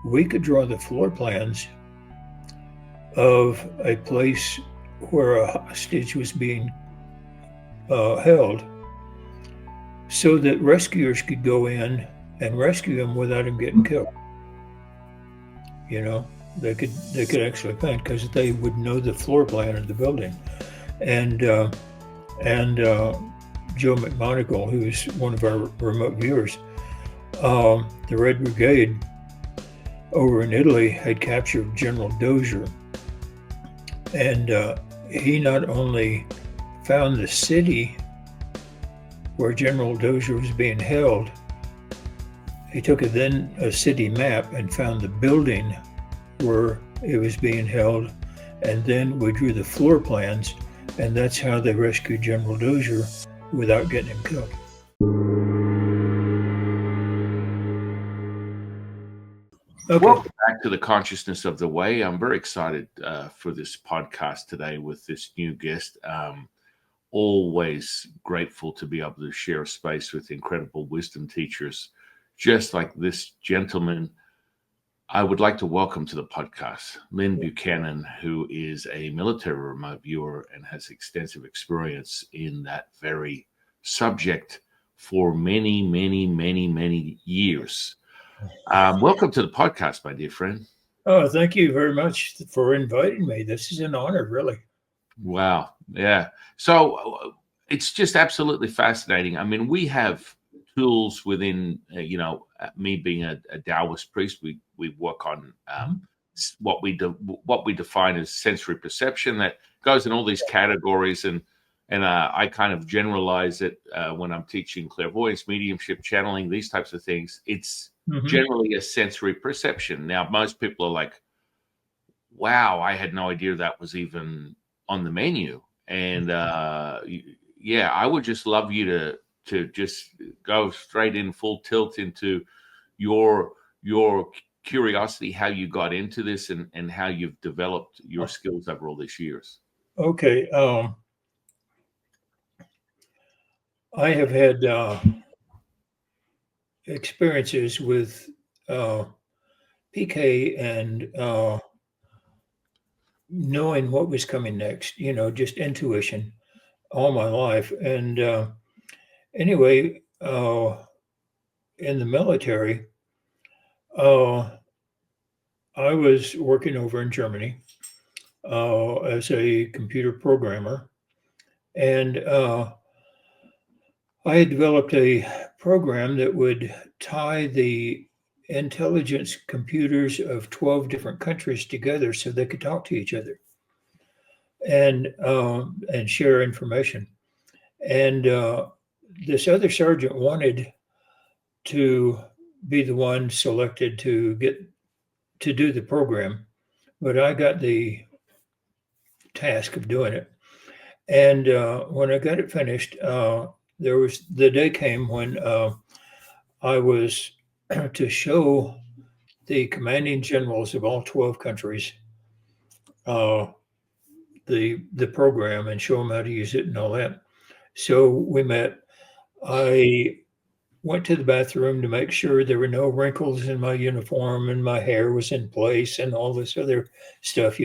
we could draw the floor plans of a place where a hostage was being held, so that rescuers could go in and rescue him without him getting killed. You know, they could actually paint because they would know the floor plan of the building. And Joe McMonagle, who's one of our remote viewers, the Red Brigade over in Italy had captured General Dozier, and he not only found the city where General Dozier was being held, he took a city map and found the building where it was being held, and then we drew the floor plans, and that's how they rescued General Dozier without getting him killed. Okay. Welcome back to the Consciousness of the Way. I'm very excited for this podcast today with this new guest. Always grateful to be able to share a space with incredible wisdom teachers just like this gentleman. I would like to welcome to the podcast Lyn Buchanan, who is a military remote viewer and has extensive experience in that very subject for many, many, many, many years. Welcome to the podcast, my dear friend. Oh, thank you very much for inviting me. This is an honor, really. Wow. Yeah. So it's just absolutely fascinating. I mean, we have tools within, me being a Taoist priest, we work on what we define as sensory perception that goes in all these categories. And I kind of generalize it when I'm teaching clairvoyance, mediumship, channeling, these types of things. It's generally a sensory perception. Now, most people are like, wow, I had no idea that was even on the menu. And I would just love you to just go straight in full tilt into your curiosity, how you got into this and how you've developed your skills over all these years. Okay. I have had experiences with PK and knowing what was coming next, just intuition all my life. And anyway, in the military, I was working over in Germany as a computer programmer, and I had developed a program that would tie the intelligence computers of 12 different countries together so they could talk to each other and share information. And this other sergeant wanted to be the one selected to do the program, but I got the task of doing it. And when I got it finished, the day came when I was to show the commanding generals of all 12 countries the program and show them how to use it and all that. So we met. I went to the bathroom to make sure there were no wrinkles in my uniform and my hair was in place and all this other stuff,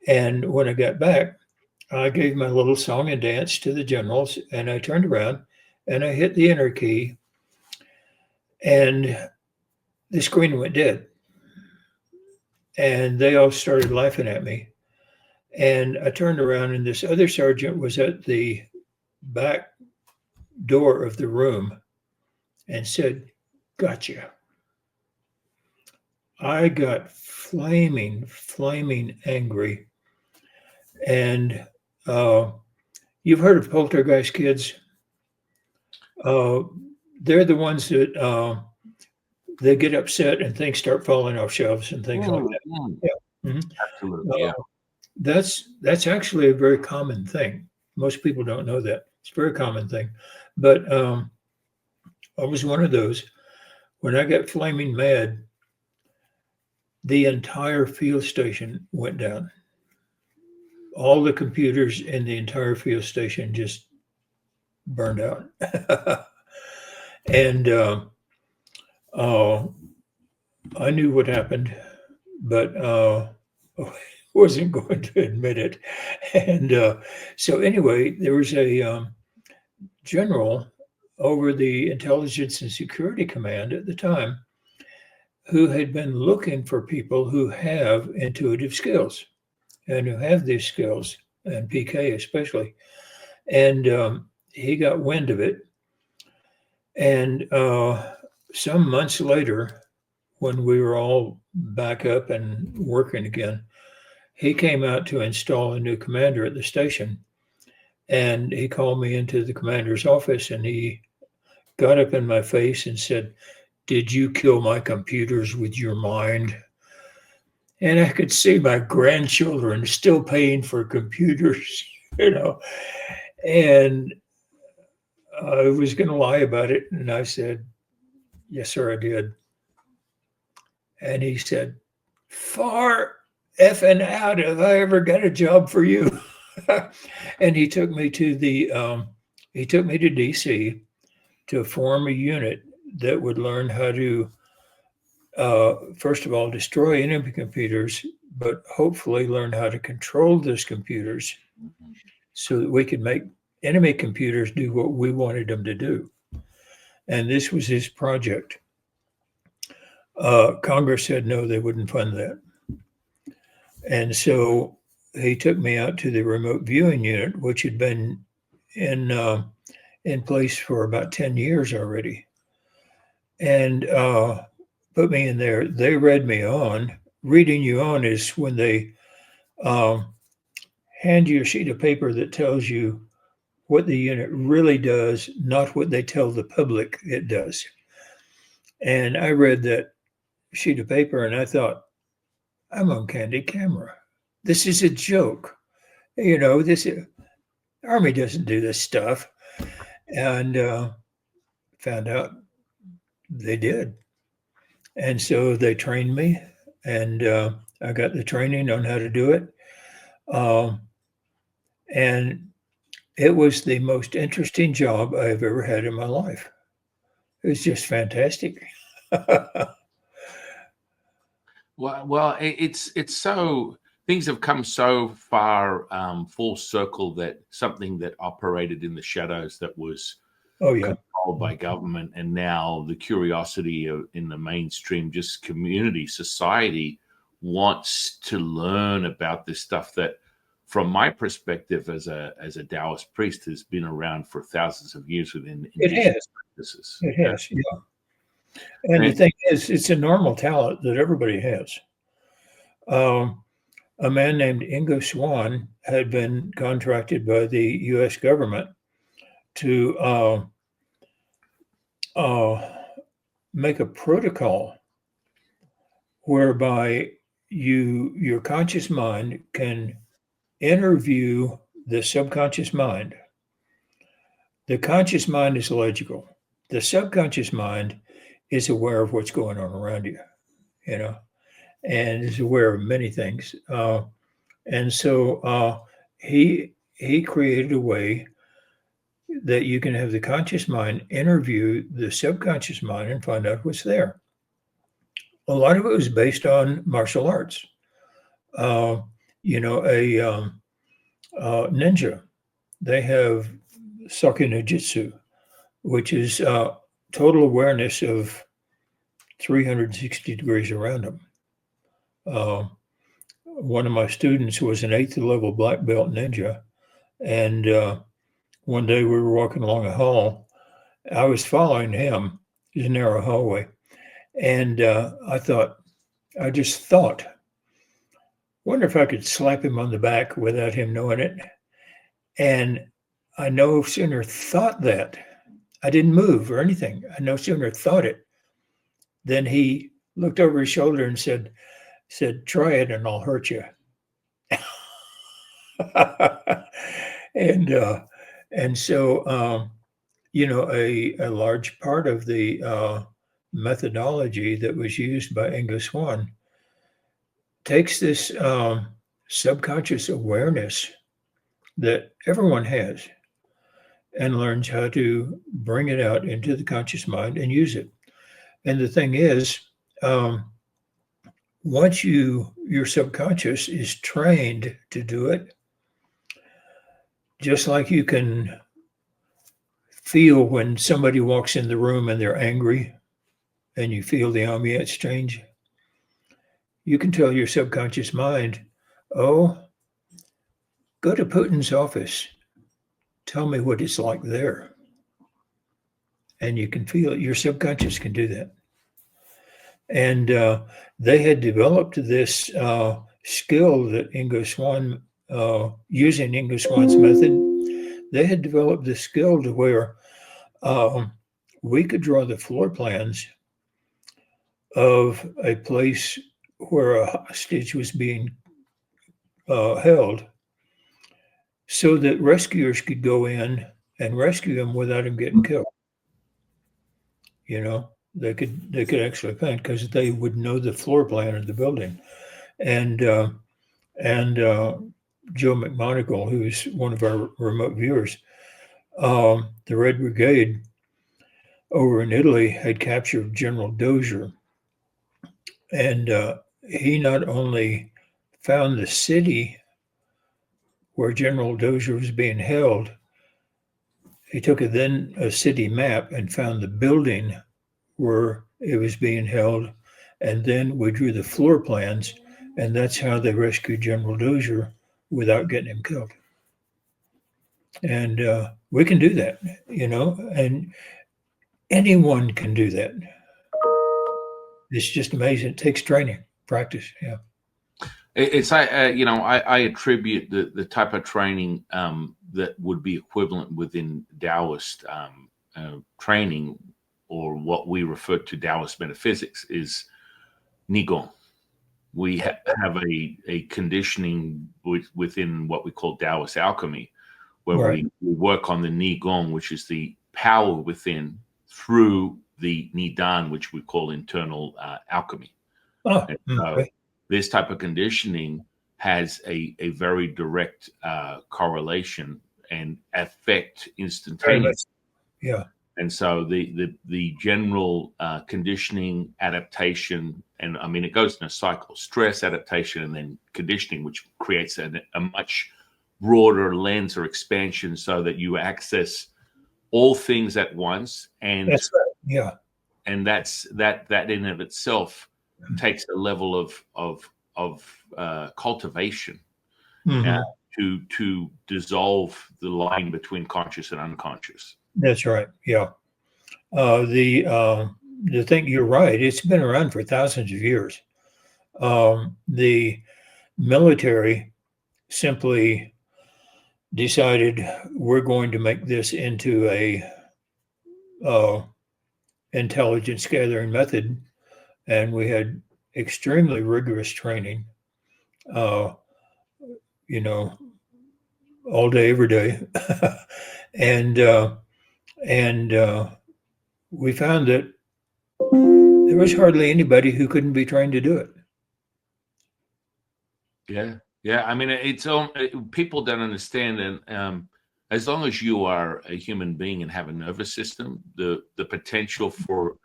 and when I got back, I gave my little song and dance to the generals, and I turned around and I hit the enter key, and the screen went dead. And they all started laughing at me. And I turned around, and this other sergeant was at the back door of the room and said, "Gotcha." I got flaming angry. And you've heard of poltergeist kids? They're the ones that they get upset and things start falling off shelves and things like that. Yeah. Mm-hmm. Absolutely. Yeah. That's actually a very common thing. Most people don't know that. It's a very common thing. But I was one of those. When I got flaming mad, the entire field station went down. All the computers in the entire field station just burned out. And I knew what happened, but wasn't going to admit it. And so anyway, there was a general over the Intelligence and Security Command at the time who had been looking for people who have intuitive skills and who have these skills, and PK especially. And he got wind of it. And some months later, when we were all back up and working again, he came out to install a new commander at the station. And he called me into the commander's office and he got up in my face and said, "Did you kill my computers with your mind?" And I could see my grandchildren still paying for computers, you know. And I was going to lie about it. And I said, "Yes, sir, I did." And he said, "Far effing out if I ever got a job for you." And he took me to DC to form a unit that would learn how to, first of all, destroy enemy computers, but hopefully learn how to control those computers so that we could make enemy computers do what we wanted them to do. And this was his project. Congress said no, they wouldn't fund that. And so he took me out to the remote viewing unit, which had been in place for about 10 years already, and put me in there. They read me on. Reading you on is when they hand you a sheet of paper that tells you what the unit really does, not what they tell the public it does. And I read that sheet of paper and I thought, I'm on candid camera. This is a joke. You know, this Army doesn't do this stuff. And found out they did. And so they trained me, and I got the training on how to do it. And it was the most interesting job I've ever had in my life. It was just fantastic. Well, it's so things have come so far full circle that something that operated in the shadows that was Oh, yeah. controlled by government, and now the curiosity in the mainstream, just community, society wants to learn about this stuff that, from my perspective as a Taoist priest, has been around for thousands of years within It indigenous has. practices. It has, yeah. And the thing is, it's a normal talent that everybody has. A man named Ingo Swann had been contracted by the U.S. government to make a protocol whereby your conscious mind can interview the subconscious mind. The conscious mind is logical. The subconscious mind is aware of what's going on around you, you know, and is aware of many things. And so he created a way that you can have the conscious mind interview the subconscious mind and find out what's there. A lot of it was based on martial arts. A ninja, they have Soki no Jitsu, which is total awareness of 360 degrees around them. One of my students was an 8th level black belt ninja, and one day we were walking along a hall. I was following him. It's a narrow hallway. And I just thought, wonder if I could slap him on the back without him knowing it. And I no sooner thought that, I didn't move or anything. I no sooner thought it than he looked over his shoulder and said, "Try it and I'll hurt you." and so a large part of the methodology that was used by Ingo Swann takes this subconscious awareness that everyone has and learns how to bring it out into the conscious mind and use it. And the thing is, once your subconscious is trained to do it, just like you can feel when somebody walks in the room and they're angry and you feel the ambiance change, you can tell your subconscious mind, oh, go to Putin's office. Tell me what it's like there. And you can feel it. Your subconscious can do that. And they had developed this skill that Ingo Swann, using Ingo Swann's method, they had developed this skill to where we could draw the floor plans of a place where a hostage was being held, so that rescuers could go in and rescue him without him getting killed. You know, they could actually plan because they would know the floor plan of the building. And Joe McMonagle, who's one of our remote viewers, the Red Brigade over in Italy had captured General Dozier. And he not only found the city where General Dozier was being held, he took a city map and found the building where it was being held. And then we drew the floor plans, and that's how they rescued General Dozier without getting him killed. And we can do that, and anyone can do that. It's just amazing. It takes training, practice. Yeah. It's I attribute the type of training that would be equivalent within Taoist training, or what we refer to Taoist metaphysics, is Nigong. We have a conditioning within what we call Taoist alchemy, where Right. we work on the Nigong, which is the power within, through the Nidan, which we call internal alchemy. Oh, And so okay. this type of conditioning has a very direct correlation and effect instantaneously. Yeah. And so the general conditioning, adaptation, and I mean, it goes in a cycle: stress, adaptation, and then conditioning, which creates a much broader lens or expansion, so that you access all things at once. And That's right. Yeah. and that in of itself takes a level of cultivation Mhm. to dissolve the line between conscious and unconscious. That's right. Yeah. The thing, you're right. It's been around for thousands of years. The military simply decided we're going to make this into a intelligence gathering method, and we had extremely rigorous training. Uh, you know, all day, every day, and we found that there was hardly anybody who couldn't be trained to do it. Yeah. I mean, people don't understand, and as long as you are a human being and have a nervous system, the potential for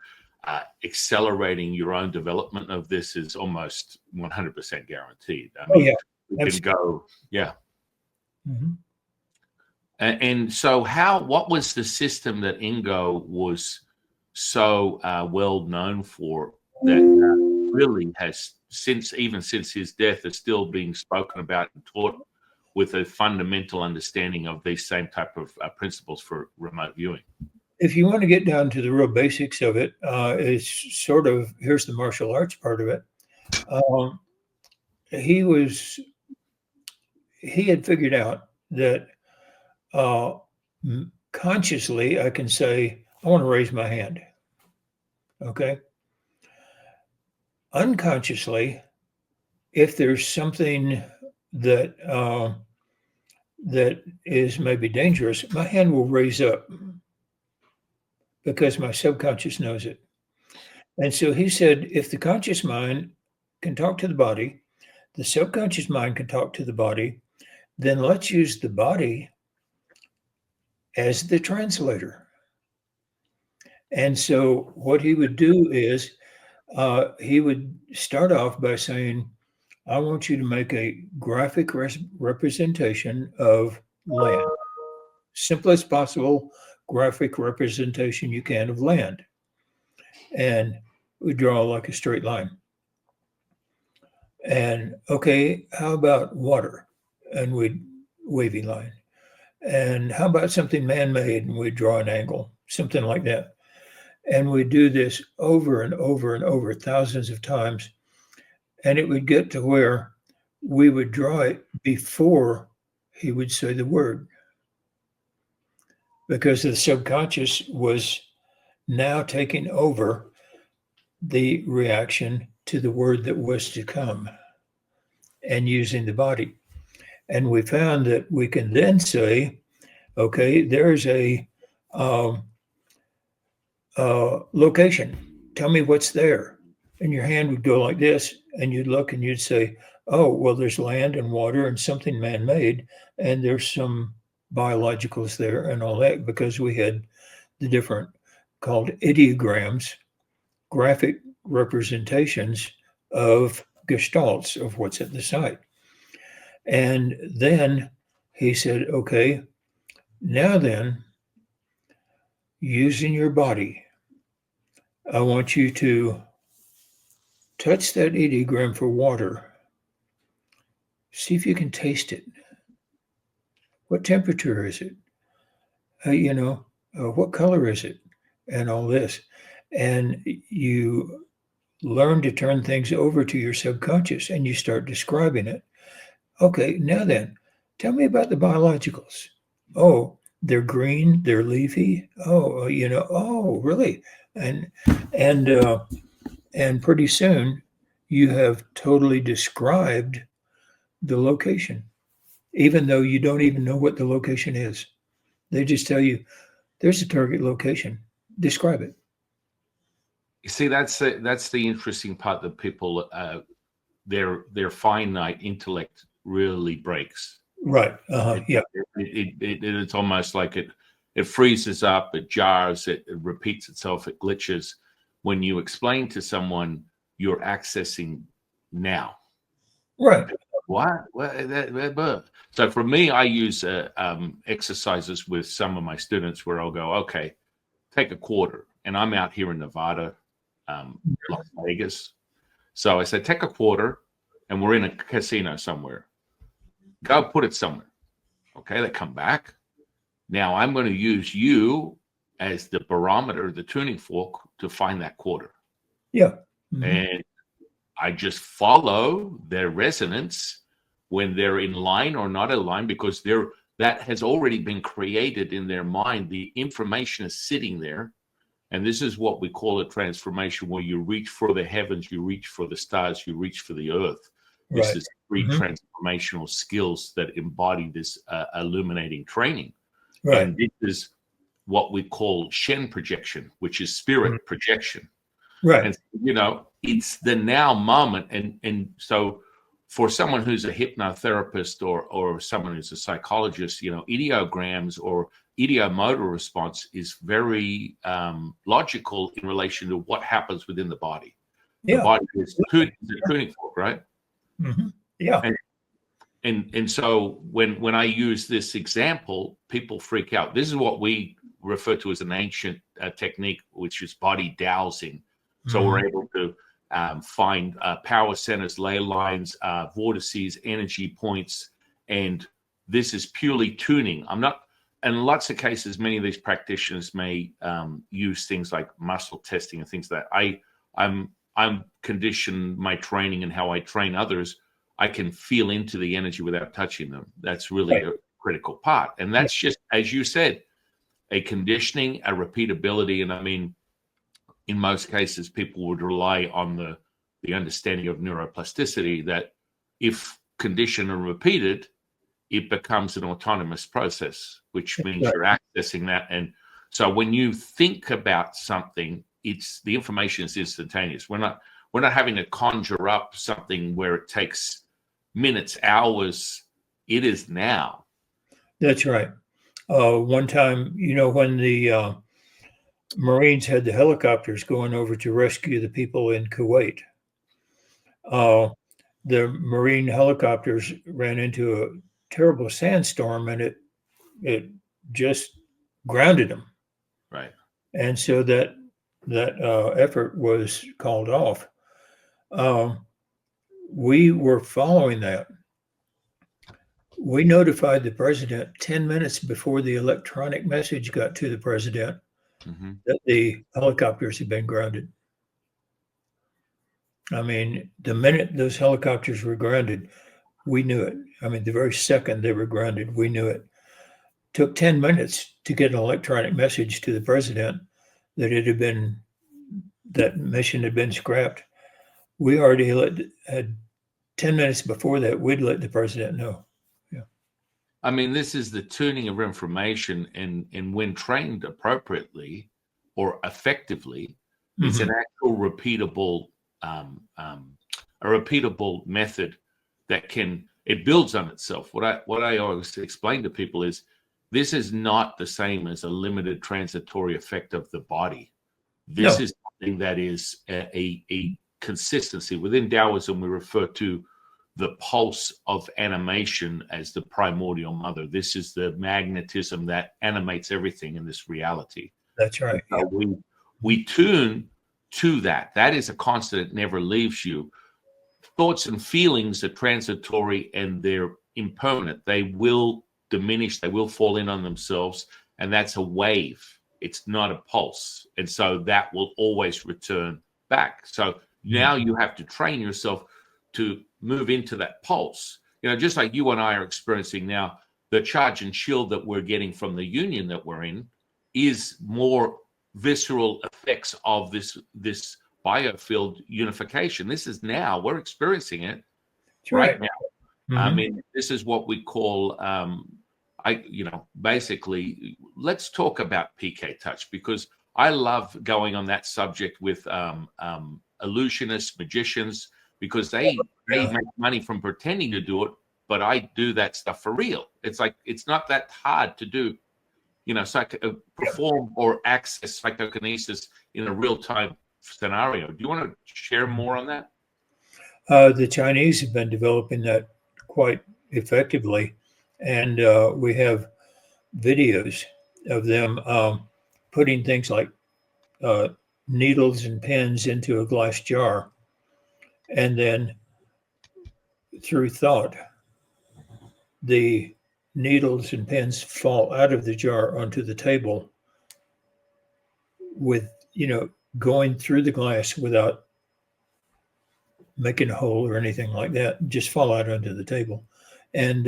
accelerating your own development of this is almost 100% guaranteed. I mean, Yeah, we can absolutely. go, yeah. Mhm. And so, what was the system that Ingo was so well known for, that really has since his death is still being spoken about and taught, with a fundamental understanding of these same type of principles for remote viewing? If you want to get down to the real basics of it, it's sort of, here's the martial arts part of it. Um, he had figured out that uh, consciously I can say, I want to raise my hand. Okay. Unconsciously, if there's something that that is maybe dangerous, my hand will raise up because my subconscious knows it. And so he said, if the conscious mind can talk to the body, the subconscious mind can talk to the body, then let's use the body as the translator. And so what he would do is he would start off by saying, I want you to make a graphic representation of land. Simplest possible graphic representation you can of land. And we draw like a straight line. And okay, how about water? And we'd wavy line. And how about something man-made? And we'd draw an angle, something like that. And we'd do this over and over and over thousands of times. And it would get to where we would draw it before he would say the word. Because the subconscious was now taking over the reaction to the word that was to come and using the body. And we found that we can then say, okay, there's a location. Tell me what's there. And your hand would go like this, and you'd look and you'd say, oh, well, there's land and water and something man-made, and there's some biologicals there and all that, because we had the different called ideograms, graphic representations of gestalts of what's at the site. And then he said, okay, now then, using your body, I want you to touch that ideogram for water. See if you can taste it. What temperature is it? What color is it? And all this. And you learn to turn things over to your subconscious and you start describing it. Okay, now then, tell me about the biologicals. Oh, they're green, they're leafy. Oh, oh, really? And pretty soon you have totally described the location, even though you don't even know what the location is. They just tell you, there's a target location. Describe it. You see, that's the interesting part that people, their finite intellect really breaks. Right. Yeah. It's almost like it freezes up, it jars, it repeats itself, it glitches. When you explain to someone you're accessing now. Right. What? So for me, I use exercises with some of my students where I'll go, okay, take a quarter. And I'm out here in Nevada, Las Vegas. So I said, take a quarter and we're in a casino somewhere. Go put it somewhere. Okay, they come back. Now I'm going to use you as the barometer, the tuning fork to find that quarter. Yeah. Mm-hmm. And I just follow their resonance when they're in line or not in line, because that has already been created in their mind. The information is sitting there. And this is what we call a transformation, where you reach for the heavens, you reach for the stars, you reach for the earth. This Right. is 3 transformational skills that embody this illuminating training. Right. And this is what we call Shen projection, which is spirit projection. Right. And, it's the now moment. And so for someone who's a hypnotherapist or someone who's a psychologist, ideograms or ideomotor response is very logical in relation to what happens within the body. Yeah. The body is a tuning fork, right? Mm-hmm. Yeah. And so when I use this example, people freak out. This is what we refer to as an ancient technique, which is body dowsing. So we're able to find power centers, ley lines, vortices, energy points, and this is purely tuning. In lots of cases, many of these practitioners may use things like muscle testing and things like that. I'm conditioned my training and how I train others. I can feel into the energy without touching them. That's really a critical part. And that's just, as you said, a conditioning, a repeatability. And I mean, in most cases, people would rely on the understanding of neuroplasticity, that if conditioned and repeated, it becomes an autonomous process, which means you're accessing that. And so when you think about something, the information is instantaneous. We're not having to conjure up something where it takes minutes, hours. It is now. That's right. One time, when the Marines had the helicopters going over to rescue the people in Kuwait. The Marine helicopters ran into a terrible sandstorm, and it just grounded them. Right. And so that effort was called off. We were following that. We notified the president 10 minutes before the electronic message got to the president that the helicopters had been grounded. I mean, the minute those helicopters were grounded, we knew it. I mean, the very second they were grounded, we knew it. Took 10 minutes to get an electronic message to the president that that mission had been scrapped. We already had 10 minutes before that, we'd let the president know. Yeah. I mean, this is the tuning of information, and when trained appropriately or effectively, it's an actual repeatable, a repeatable method that it builds on itself. What I always explain to people is this is not the same as a limited transitory effect of the body. This is something that is a consistency. Within Taoism, we refer to the pulse of animation as the primordial mother. This is the magnetism that animates everything in this reality. That's right. So we tune to that. That is a constant. It never leaves you. Thoughts and feelings are transitory and they're impermanent. They will diminish. They will fall in on themselves. And that's a wave. It's not a pulse. And so that will always return back. So now you have to train yourself to move into that pulse. You know, just like you and I are experiencing now, the charge and chill that we're getting from the union that we're in is more visceral effects of this biofield unification. This is now, we're experiencing it right now. I mean, this is what we call, basically, let's talk monk PK touch, because I love going on that subject with illusionists, magicians, because they make money from pretending to do it, but I do that stuff for real. It's like, it's not that hard to do, perform or access psychokinesis in a real-time scenario. Do you want to share more on that? The Chinese have been developing that quite effectively, and we have videos of them putting things like needles and pins into a glass jar, and then through thought, the needles and pins fall out of the jar onto the table with, going through the glass without making a hole or anything like that, just fall out onto the table. And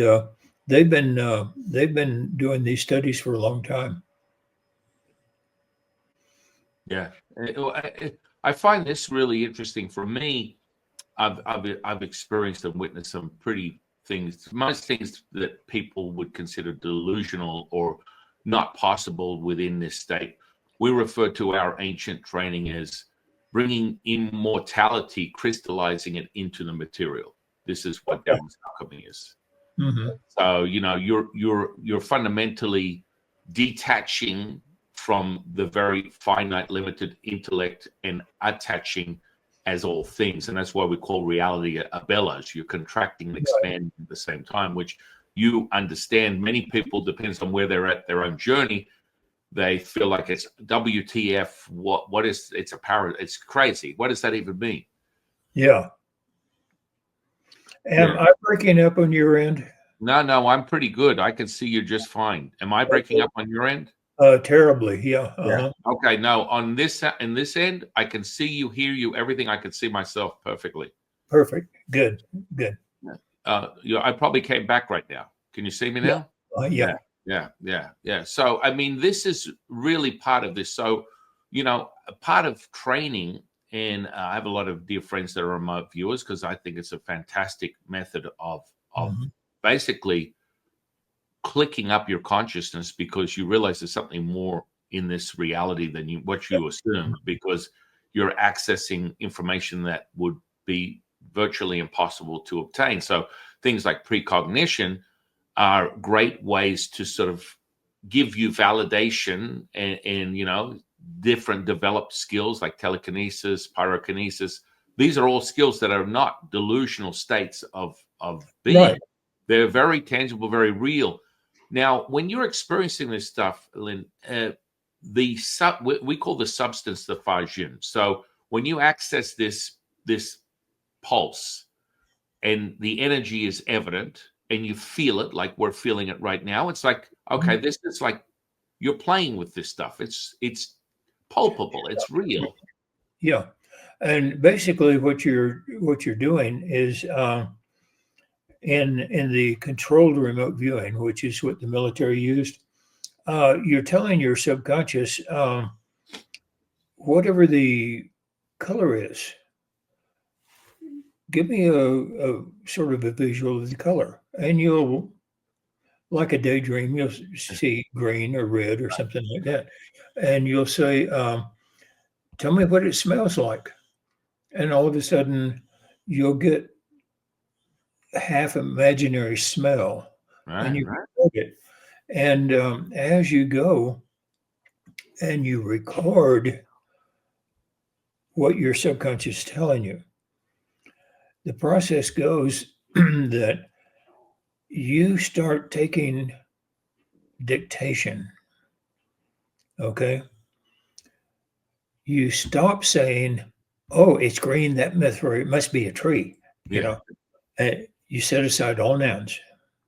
they've been doing these studies for a long time. Yeah, I find this really interesting. For me, I've experienced and witnessed some pretty things, most things that people would consider delusional or not possible within this state. We refer to our ancient training as bringing immortality, crystallizing it into the material. This is what Taoist alchemy is. So you're fundamentally detaching from the very finite, limited intellect and attaching as all things. And that's why we call reality a bellows. You're contracting and expanding at the same time, which you understand. Many people, depends on where they're at their own journey, they feel like it's WTF. What is, it's it's crazy. What does that even mean? Yeah. Am I breaking up on your end? No, I'm pretty good. I can see you just fine. Am I breaking up on your end? Terribly. Yeah. Yeah. Okay. No, on this end, I can see you, hear you, everything. I can see myself perfectly. Perfect. Good. I probably came back right now. Can you see me now? Yeah. So, I mean, this is really part of this. So, a part of training, and I have a lot of dear friends that are remote viewers because I think it's a fantastic method of basically clicking up your consciousness, because you realize there's something more in this reality than what you assume, because you're accessing information that would be virtually impossible to obtain. So things like precognition are great ways to sort of give you validation and different developed skills like telekinesis, pyrokinesis. These are all skills that are not delusional states of being. Right. They're very tangible, very real. Now, when you're experiencing this stuff, Lyn, we call the substance the Fajin. So when you access this pulse and the energy is evident and you feel it like we're feeling it right now, it's like, okay, this is like you're playing with this stuff. It's palpable. It's real. Yeah. And basically what you're doing is in the controlled remote viewing, which is what the military used, you're telling your subconscious whatever the color is, give me a sort of a visual of the color, and you'll, like a daydream, you'll see green or red or something like that, and you'll say, tell me what it smells like. And all of a sudden you'll get half imaginary smell, and you record it. And as you go and you record what your subconscious is telling you, the process goes that you start taking dictation. Okay. You stop saying, oh, it's green, that it must be a tree. You know, and you set aside all nouns.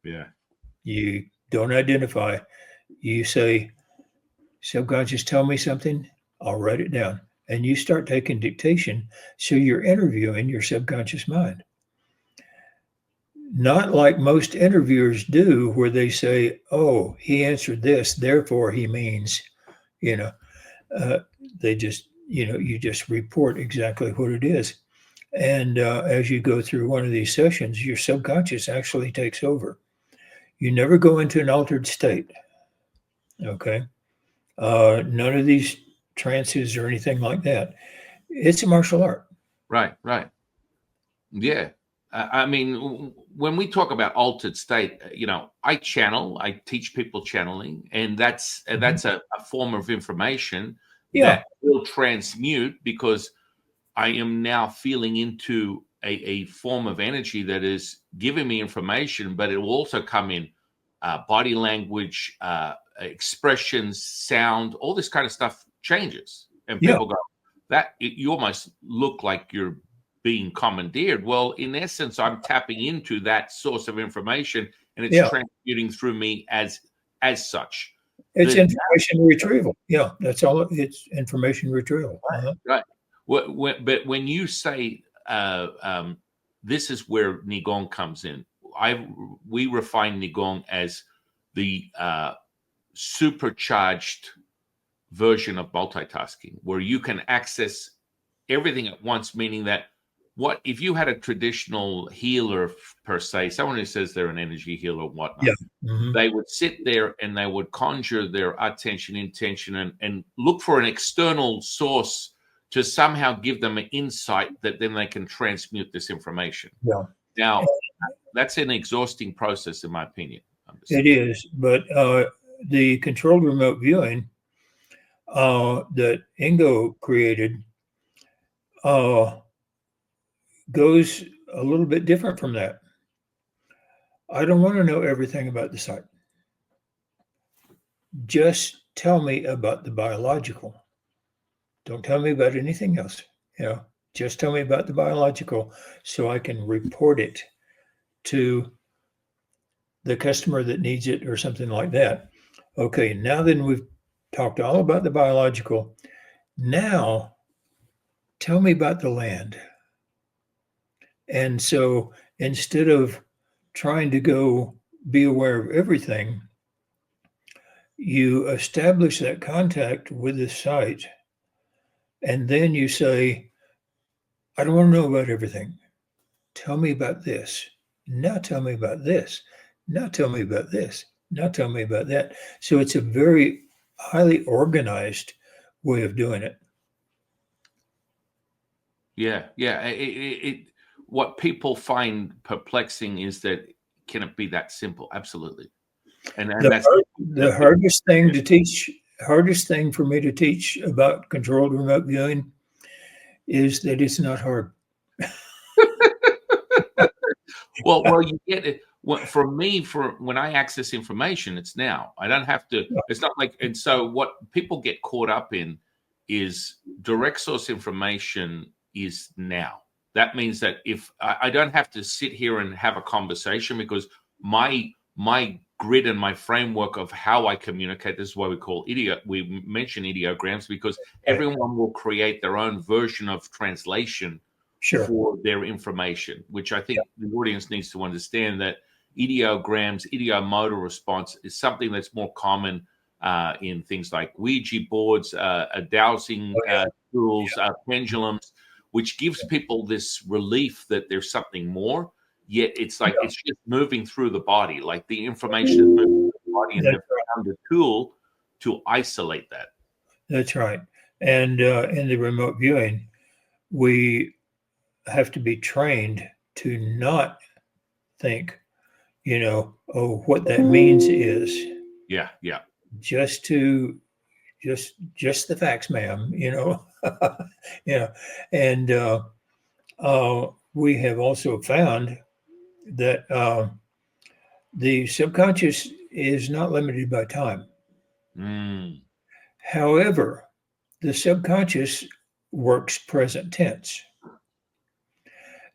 Yeah. You don't identify. You say, subconscious, tell me something, I'll write it down. And you start taking dictation. So you're interviewing your subconscious mind. Not like most interviewers do, where they say, oh, he answered this, therefore he means, they just, you just report exactly what it is. And as you go through one of these sessions, your subconscious actually takes over. You never go into an altered state. Okay. None of these trances or anything like that. It's a martial art. Right. Yeah. I mean, when we talk about altered state, I teach people channeling, and that's a form of information that will transmute, because I am now feeling into a form of energy that is giving me information, but it will also come in body language, expressions, sound, all this kind of stuff changes. And people go, you almost look like you're being commandeered. Well, in essence, I'm tapping into that source of information, and it's transmuting through me as such. It's information retrieval. Yeah, that's all. It's information retrieval. Right. But when you say this is where Nigong comes in, we refine Nigong as the supercharged version of multitasking, where you can access everything at once, meaning that if you had a traditional healer, per se, someone who says they're an energy healer or whatnot, they would sit there and they would conjure their attention, intention, and look for an external source to somehow give them an insight that then they can transmute this information. Yeah. Now, that's an exhausting process, in my opinion. It is, but the controlled remote viewing that Ingo created goes a little bit different from that. I don't want to know everything about the site. Just tell me about the biological. Don't tell me about anything else. Just tell me about the biological, so I can report it to the customer that needs it or something like that. Okay, now then we've talked all about the biological. Now, tell me about the land. And so instead of trying to go be aware of everything, you establish that contact with the site, and then you say, I don't want to know about everything. Tell me about this. Now tell me about this. Now tell me about this. Now tell me about that. So it's a very highly organized way of doing it. Yeah. What people find perplexing is that can it be that simple? Absolutely. And that's the hardest thing to teach hardest thing for me to teach about controlled remote viewing is that it's not hard. Well, you get it. Well, for me, for when I access information, it's now. I don't have to. It's not like. And so, what people get caught up in is direct source information is now. That means that if I don't have to sit here and have a conversation, because my grid and my framework of how I communicate, this is why we mention ideograms, because everyone will create their own version of translation for their information, which I think the audience needs to understand, that ideograms, ideomotor response is something that's more common in things like Ouija boards, dowsing tools, pendulums, which gives people this relief that there's something more. Yet it's like it's just moving through the body, like the information is moving through the body, and they've found a tool to isolate that. That's right. And in the remote viewing, we have to be trained to not think, what that means is just the facts, ma'am, and we have also found that the subconscious is not limited by time. However, the subconscious works present tense.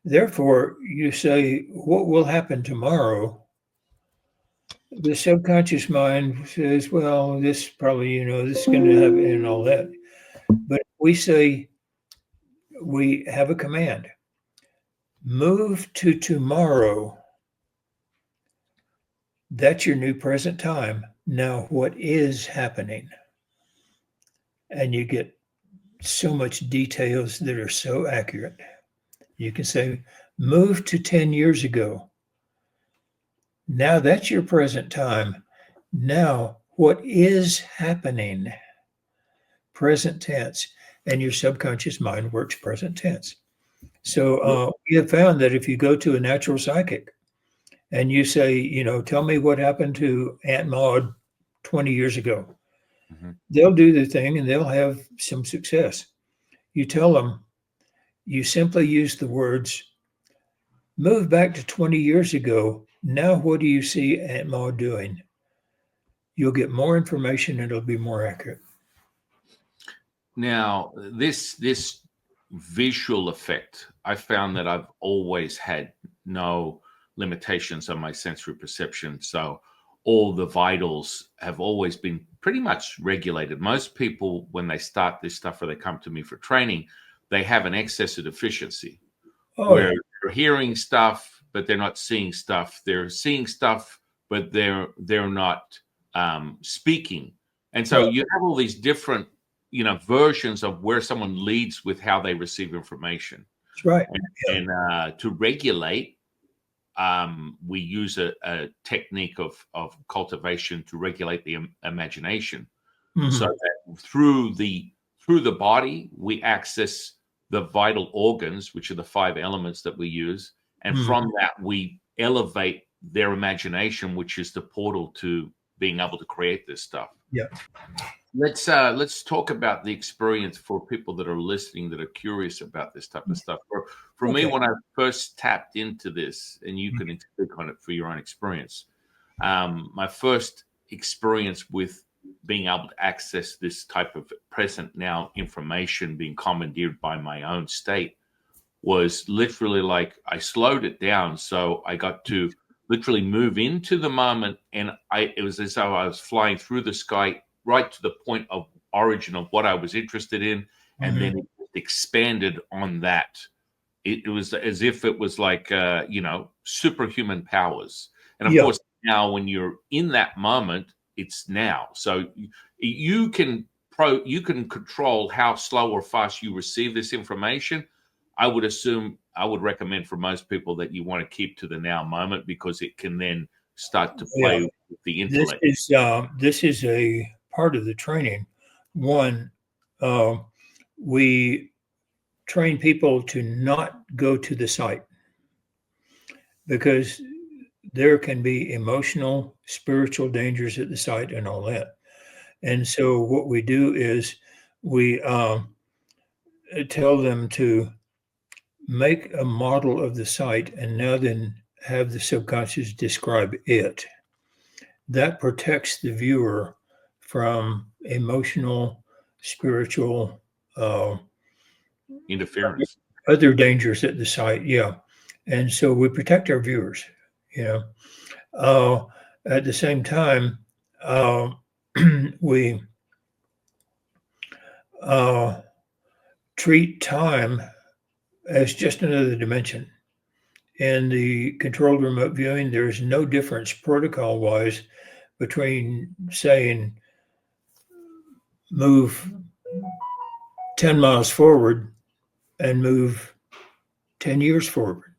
Therefore, you say, what will happen tomorrow? The subconscious mind says, well, this probably, this is going to happen and all that. But we say, we have a command, move to tomorrow. That's your new present time. Now, what is happening? And you get so much details that are so accurate. You can say, move to 10 years ago. Now that's your present time. Now, what is happening? Present tense. And your subconscious mind works present tense. So we have found that if you go to a natural psychic and you say, tell me what happened to Aunt Maud 20 years ago, they'll do the thing and they'll have some success. You tell them, you simply use the words, move back to 20 years ago. Now, what do you see Aunt Maud doing? You'll get more information and it'll be more accurate. Now, this visual effect, I found that I've always had no limitations on my sensory perception. So all the vitals have always been pretty much regulated. Most people, when they start this stuff or they come to me for training, they have an excess of deficiency where they're hearing stuff, but they're not seeing stuff. They're seeing stuff, but they're not speaking. And so you have all these different, versions of where someone leads with how they receive information. That's right. And to regulate, we use a technique of cultivation to regulate the imagination, so that through the body we access the vital organs, which are the 5 elements that we use, and from that we elevate their imagination, which is the portal to being able to create this stuff. Yeah. Let's talk about the experience for people that are listening that are curious about this type of stuff. For me, when I first tapped into this, and you can speak on it for your own experience, my first experience with being able to access this type of present now information being commandeered by my own state was literally like I slowed it down. So I got to literally move into the moment, and it was as though I was flying through the sky right to the point of origin of what I was interested in, and then it expanded on that. It was as if it was like superhuman powers. And of course, now when you're in that moment, it's now. So you can control how slow or fast you receive this information. I would recommend for most people that you want to keep to the now moment, because it can then start to play with the intellect. This is a part of the training. One, we train people to not go to the site, because there can be emotional, spiritual dangers at the site and all that. And so what we do is we tell them to make a model of the site and now then have the subconscious describe it. That protects the viewer from emotional, spiritual, Interference. other dangers at the site. Yeah. And so we protect our viewers, you know. At the same time, we treat time as just another dimension. In the controlled remote viewing, there is no difference protocol wise between saying move 10 miles forward and move 10 years forward.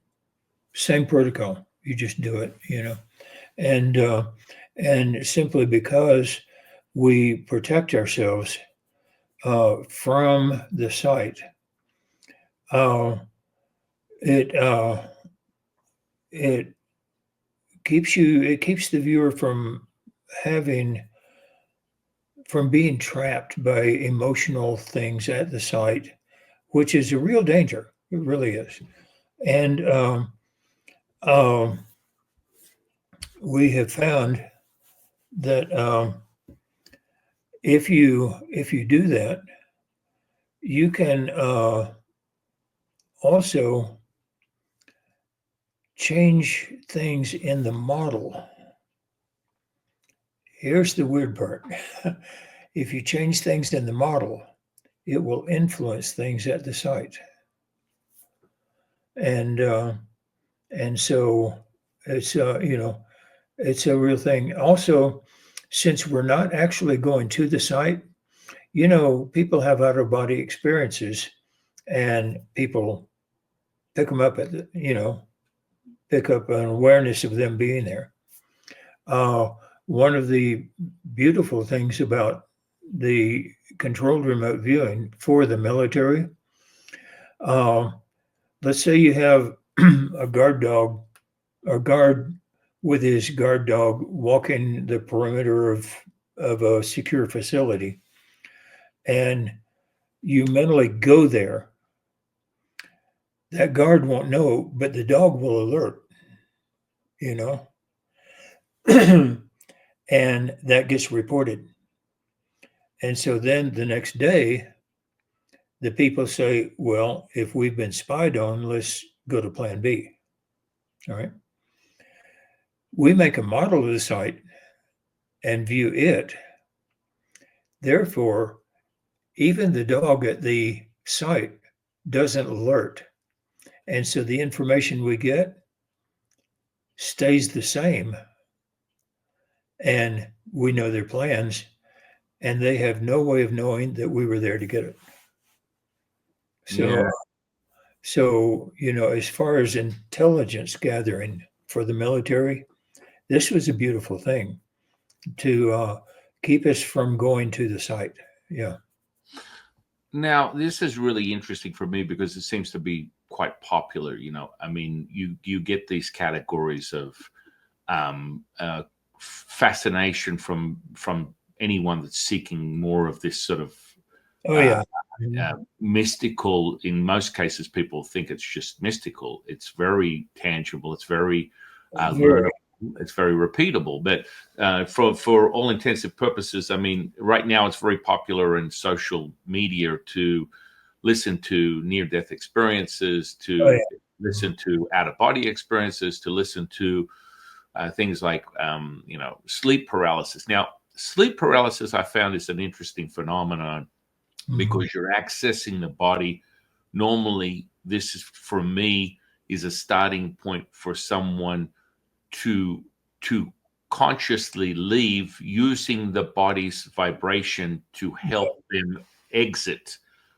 Same protocol. You just do it, you know. And simply because we protect ourselves from the site, uh, it it keeps the viewer from being trapped by emotional things at the site, which is a real danger. It really is. And um, we have found that if you do that, you can also change things in the model. Here's the weird part. If you change things in the model, it will influence things at the site. And so it's it's a real thing. Also, since we're not actually going to the site, people have out of body experiences, and people pick them up pick up an awareness of them being there. One of the beautiful things about the controlled remote viewing for the military, let's say you have a guard dog, a guard with his guard dog walking the perimeter of a secure facility, and you mentally go there. That guard won't know, but the dog will alert, you know, and that gets reported. And so then the next day, the people say, well, if we've been spied on, let's go to plan B. All right. We make a model of the site and view it. Therefore, even the dog at the site doesn't alert. And so the information we get stays the same. And we know their plans, and they have no way of knowing that we were there to get it. So, Yeah. as far as intelligence gathering for the military, this was a beautiful thing to keep us from going to the site. Yeah. Now, this is really interesting for me because it seems to be quite popular. I mean, you get these categories of fascination from anyone that's seeking more of this sort of Oh, yeah. mystical. In most cases, people think it's just mystical. It's very tangible. It's very learnable. It's very repeatable. But for all intensive purposes, I mean, right now it's very popular in social media to listen to near-death experiences, to listen to out-of-body experiences, to listen to things like, sleep paralysis. Now, sleep paralysis, I found, is an interesting phenomenon because you're accessing the body. Normally, this is, for me, is a starting point for someone to consciously leave, using the body's vibration to help them exit.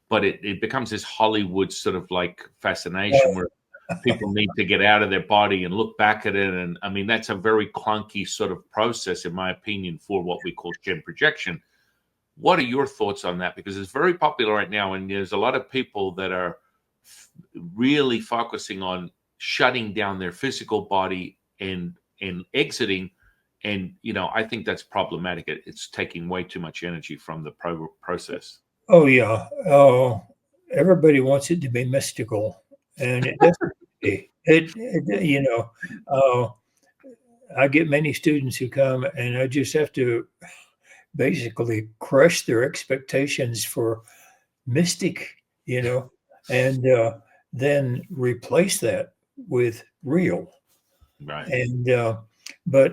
But it becomes this Hollywood sort of like fascination where people need to get out of their body and look back at it. And I mean, that's a very clunky sort of process, in my opinion, for what we call Shen projection. What are your thoughts on that? Because it's very popular right now, and there's a lot of people that are really focusing on shutting down their physical body and exiting And I think that's problematic. It's taking way too much energy from the process. Oh yeah. Oh, everybody wants it to be mystical, and it doesn't. Uh, I get many students who come, and I just have to basically crush their expectations for mystic, and then replace that with real. Right. And but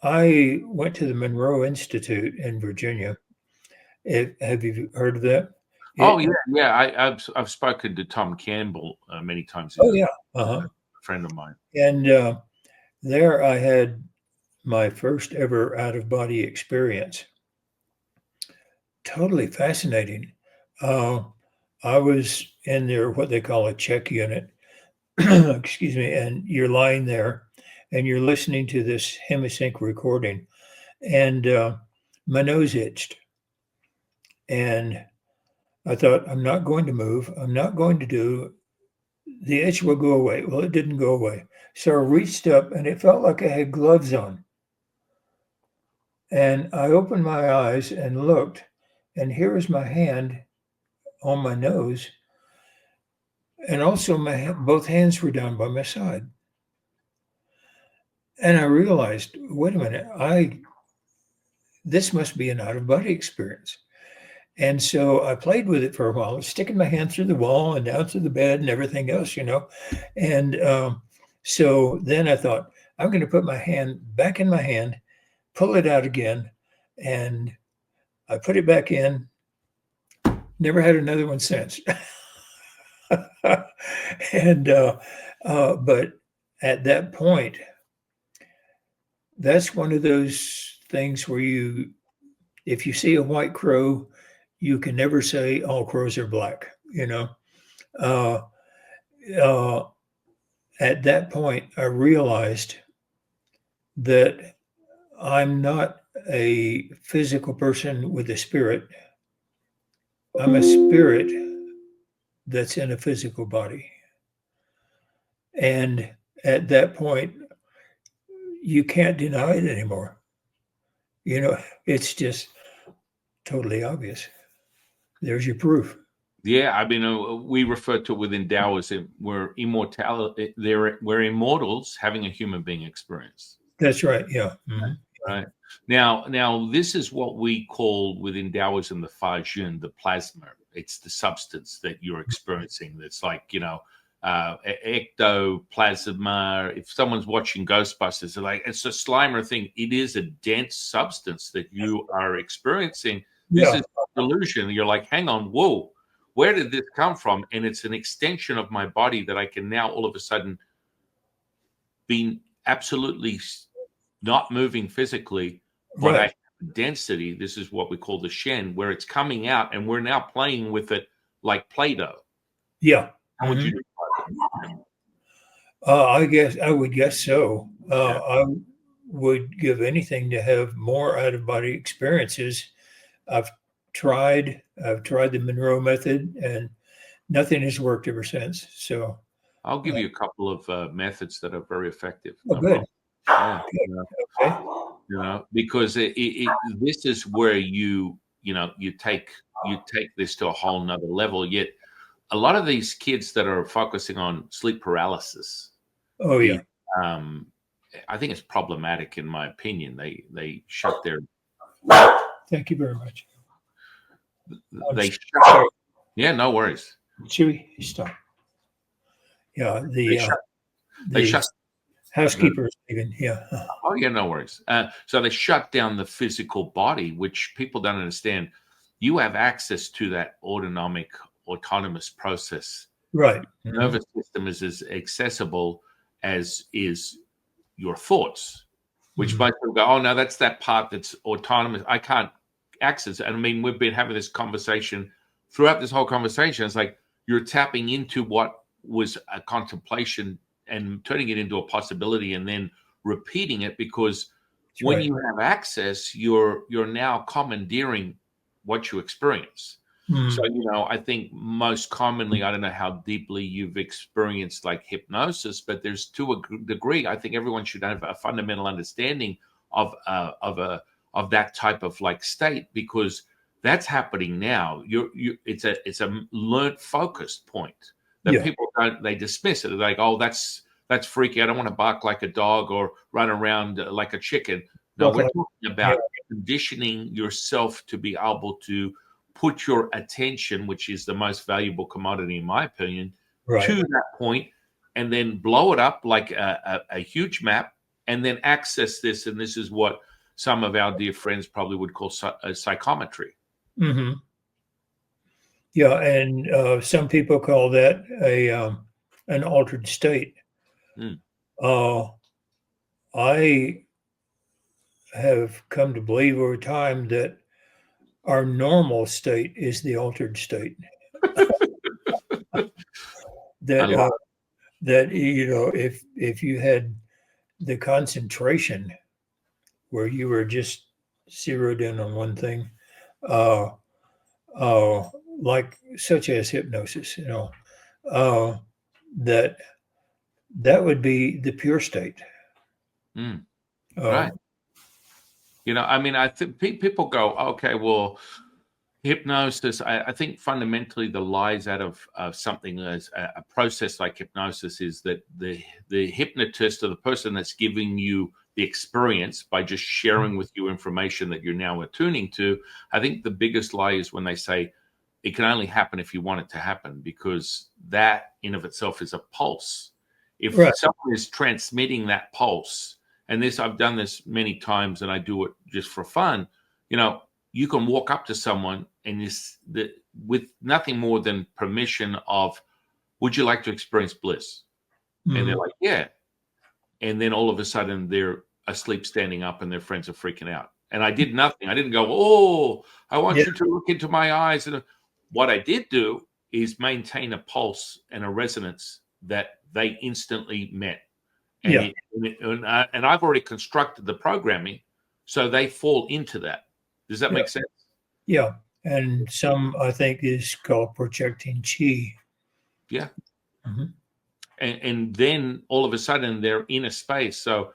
I went to the Monroe Institute in Virginia. Have you heard of that? Oh yeah. I've spoken to Tom Campbell many times. He's Oh a yeah. Uh-huh. friend of mine. And there I had my first ever out of body experience. Totally fascinating. Uh, I was in their what they call a check unit, excuse me, and you're lying there and you're listening to this hemisync recording, and my nose itched, and I thought, I'm not going to move. I'm not going to do the itch will go away. Well, it didn't go away. So I reached up and it felt like I had gloves on. And I opened my eyes and looked, and here was my hand on my nose. And also both hands were down by my side. And I realized, wait a minute, this must be an out of body experience. And so I played with it for a while, sticking my hand through the wall and down through the bed and everything else, And so then I thought, I'm going to put my hand back in my hand, pull it out again. And I put it back in. Never had another one since. And, but at that point, that's one of those things where if you see a white crow, you can never say all crows are black, Uh, uh, at that point, I realized that I'm not a physical person with a spirit. I'm a spirit that's in a physical body. And at that point, you can't deny it anymore. It's just totally obvious. There's your proof. Yeah, I mean, we refer to it within Taoism, we're we're immortals having a human being experience. That's right. Yeah. Mm-hmm. Right. Now, this is what we call within Taoism the Fa Jun, the plasma. It's the substance that you're experiencing. That's like, ectoplasma. If someone's watching Ghostbusters, they're like, it's a Slimer thing. It is a dense substance that you are experiencing. This is a delusion. You're like, hang on, whoa, where did this come from? And it's an extension of my body that I can now all of a sudden be absolutely not moving physically, but I have density. This is what we call the Shen, where it's coming out, and we're now playing with it like Play-Doh. Yeah. How would you do? I would guess so. I would give anything to have more out of body experiences. I've tried the Monroe method, and nothing has worked ever since. So I'll give you a couple of methods that are very effective. Oh, good. Yeah, Okay. Because this is where you take this to a whole nother level. Yet a lot of these kids that are focusing on sleep paralysis. Oh yeah. I think it's problematic in my opinion. They shut their. Thank you very much. Yeah, no worries. Chewy, stop. Yeah, they shut housekeepers even. Yeah. Oh yeah, no worries. So they shut down the physical body, which people don't understand. You have access to that autonomous process. Right. The nervous system is as accessible as is your thoughts, which most people go, oh no, that's that part that's autonomous. I can't access it. And I mean, we've been having this conversation throughout this whole conversation. It's like you're tapping into what was a contemplation and turning it into a possibility and then repeating it, because when you have access, you're now commandeering what you experience. So, I think most commonly, I don't know how deeply you've experienced like hypnosis, but there's to a degree, I think everyone should have a fundamental understanding of that type of like state, because that's happening now. It's a learnt focused point that Yeah. people they dismiss it. They're like, oh, that's freaky. I don't want to bark like a dog or run around like a chicken. No, we're talking about conditioning yourself to be able to put your attention, which is the most valuable commodity in my opinion, to that point, and then blow it up like a huge map, and then access this. And this is what some of our dear friends probably would call psychometry. Mm-hmm. Yeah, and some people call that an altered state. Mm. I have come to believe over time that our normal state is the altered state. that that if you had the concentration where you were just zeroed in on one thing, uh, like such as hypnosis, that would be the pure state. Right. I mean, I think people go, okay, well, hypnosis. I think fundamentally the lies out of something as a process like hypnosis is that the hypnotist or the person that's giving you the experience by just sharing with you information that you're now attuning to. I think the biggest lie is when they say it can only happen if you want it to happen, because that in of itself is a pulse. If someone is transmitting that pulse, and I've done this many times and I do it just for fun, you can walk up to someone and with nothing more than permission of, would you like to experience bliss? Mm-hmm. And they're like, yeah. And then all of a sudden they're asleep, standing up, and their friends are freaking out. And I did nothing. I didn't go, oh, I want you to look into my eyes. And what I did do is maintain a pulse and a resonance that they instantly met. And, and I've already constructed the programming, so they fall into that. Does that make sense? Yeah. And some, I think, is called projecting chi. Yeah. Mm-hmm. And then all of a sudden they're in a space. So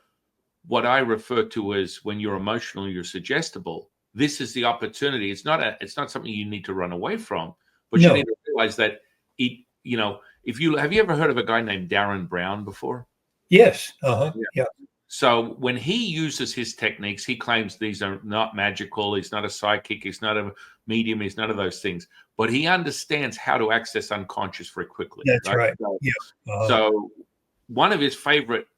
what I refer to as when you're emotional, you're suggestible. This is the opportunity. It's not something you need to run away from, but you need to realize that have you ever heard of a guy named Darren Brown before? Yes. Yeah. So when he uses his techniques, he claims these are not magical. He's not a psychic. He's not a medium. He's none of those things. But he understands how to access unconscious very quickly. That's right. So one of his favorite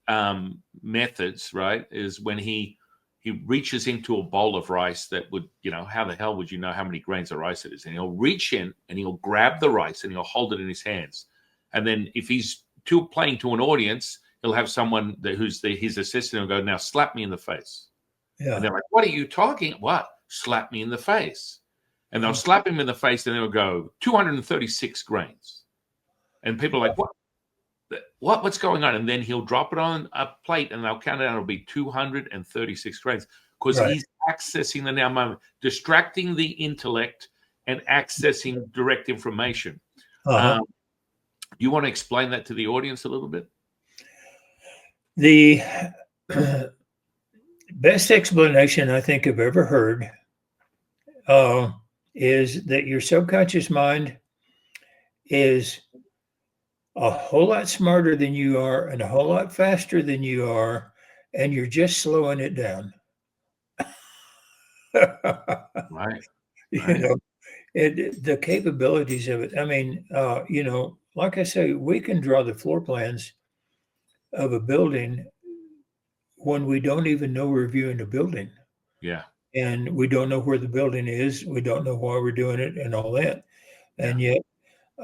methods, right, is when he reaches into a bowl of rice that would, how the hell would you know how many grains of rice it is? And he'll reach in and he'll grab the rice and he'll hold it in his hands. And then if he's playing to an audience, he'll have someone who's his assistant will go, now slap me in the face. Yeah. And they're like, what are you talking? What? Slap me in the face. And they'll slap him in the face and they'll go, 236 grains. And people are like, what? What's going on? And then he'll drop it on a plate and they'll count it out. It'll be 236 grains, because he's accessing the now moment, distracting the intellect and accessing direct information. You want to explain that to the audience a little bit? The best explanation I think I've ever heard is that your subconscious mind is a whole lot smarter than you are and a whole lot faster than you are, and you're just slowing it down. Right. The capabilities of it. I mean, like I say, we can draw the floor plans of a building when we don't even know we're viewing a building. Yeah. And we don't know where the building is. We don't know why we're doing it and all that. And yet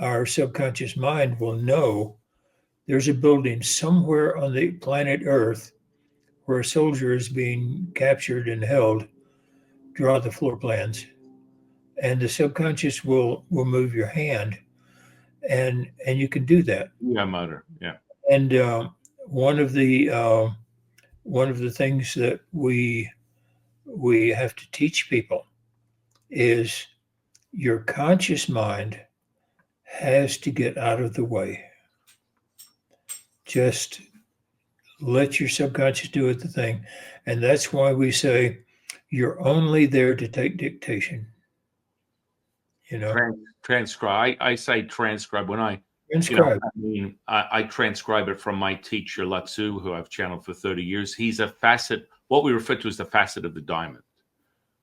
our subconscious mind will know there's a building somewhere on the planet Earth where a soldier is being captured and held. Draw the floor plans. And the subconscious will move your hand. And you can do that. Yeah, motor. Yeah. And one of the things that we have to teach people is your conscious mind has to get out of the way. Just let your subconscious do the thing. And that's why we say you're only there to take dictation. Transcribe. I say transcribe when I, Transcribe. I transcribe it from my teacher, Latsu, who I've channeled for 30 years. He's a facet, what we refer to as the facet of the diamond.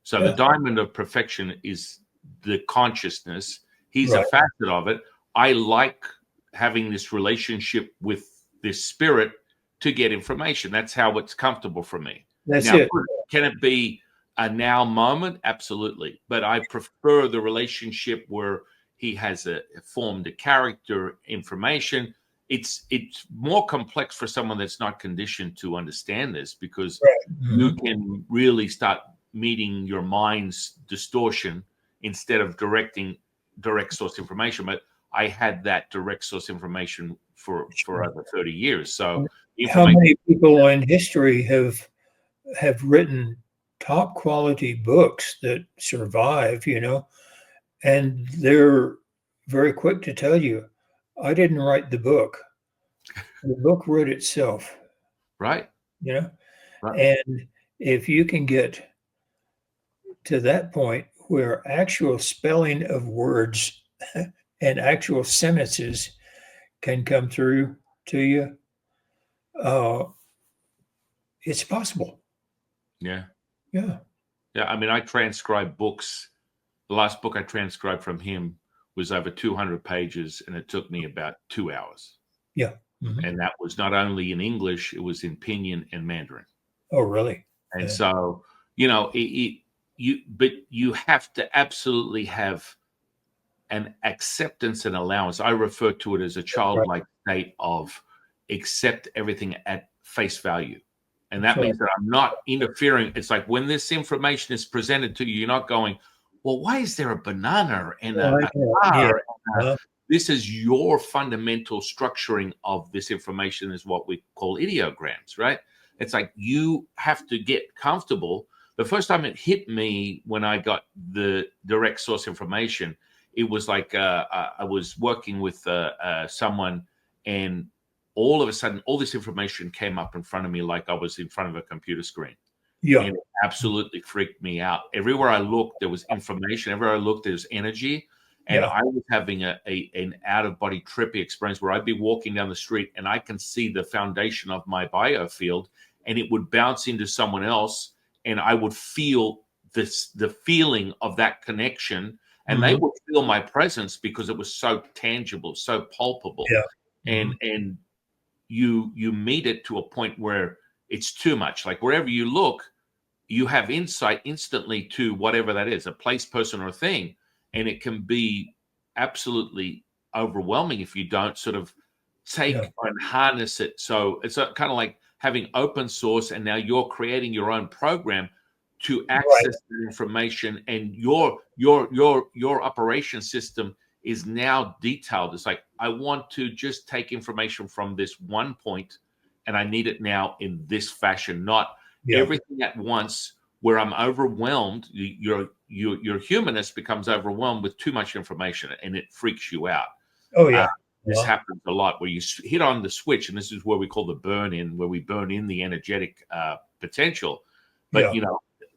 So the diamond of perfection is the consciousness. He's a facet of it. I like having this relationship with this spirit to get information. That's how it's comfortable for me. That's it. Can it be a now moment? Absolutely. But I prefer the relationship where he has formed a character, information. It's more complex for someone that's not conditioned to understand this, because you can really start meeting your mind's distortion instead of direct source information. But I had that direct source information for over 30 years. So how many people in history have written top quality books that survive, and they're very quick to tell you, I didn't write the book. The book wrote itself. Right. And if you can get to that point where actual spelling of words and actual sentences can come through to you, it's possible. Yeah. I mean, I transcribe books. The last book I transcribed from him was over 200 pages, and it took me about 2 hours. And that was not only in English, it was in Pinyin and Mandarin. Oh, really? And so, but you have to absolutely have an acceptance and allowance. I refer to it as a childlike state of accept everything at face value. And that means that I'm not interfering. It's like when this information is presented to you, you're not going, well, why is there a banana and a car? This is your fundamental structuring of this information, is what we call ideograms, right? It's like you have to get comfortable. The first time it hit me when I got the direct source information, it was like I was working with someone, and all of a sudden, all this information came up in front of me like I was in front of a computer screen. And it absolutely freaked me out. Everywhere I looked, there was information. Everywhere I looked, there was energy. And I was having an out-of-body trippy experience where I'd be walking down the street and I can see the foundation of my biofield, and it would bounce into someone else, and I would feel the feeling of that connection, and they would feel my presence because it was so tangible, so palpable. And you meet it to a point where it's too much. Like wherever you look, you have insight instantly to whatever that is, a place, person, or thing. And it can be absolutely overwhelming if you don't sort of take and harness it. So it's kind of like having open source, and now you're creating your own program to access the information, and your operation system is now detailed. It's like, I want to just take information from this one point, and I need it now in this fashion, not everything at once, where I'm overwhelmed. Your humanness becomes overwhelmed with too much information, and it freaks you out. This happens a lot, where you hit on the switch, and this is where we call the burn in, where we burn in the energetic potential. But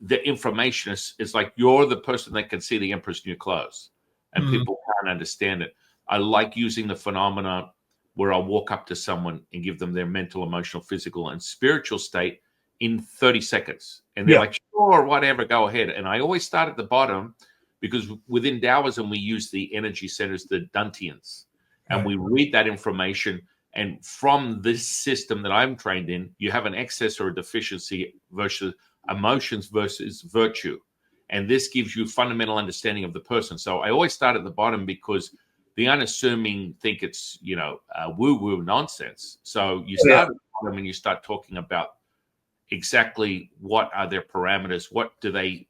the information is like, you're the person that can see the emperor's new clothes, and people can't understand it. I like using the phenomena where I'll walk up to someone and give them their mental, emotional, physical, and spiritual state in 30 seconds. And they're like, sure, whatever, go ahead. And I always start at the bottom, because within Taoism, we use the energy centers, the Dantians, and we read that information. And from this system that I'm trained in, you have an excess or a deficiency versus emotions versus virtue. And this gives you fundamental understanding of the person. So I always start at the bottom, because the unassuming think it's, woo-woo nonsense. So you start at the bottom and you start talking about exactly what are their parameters, what do they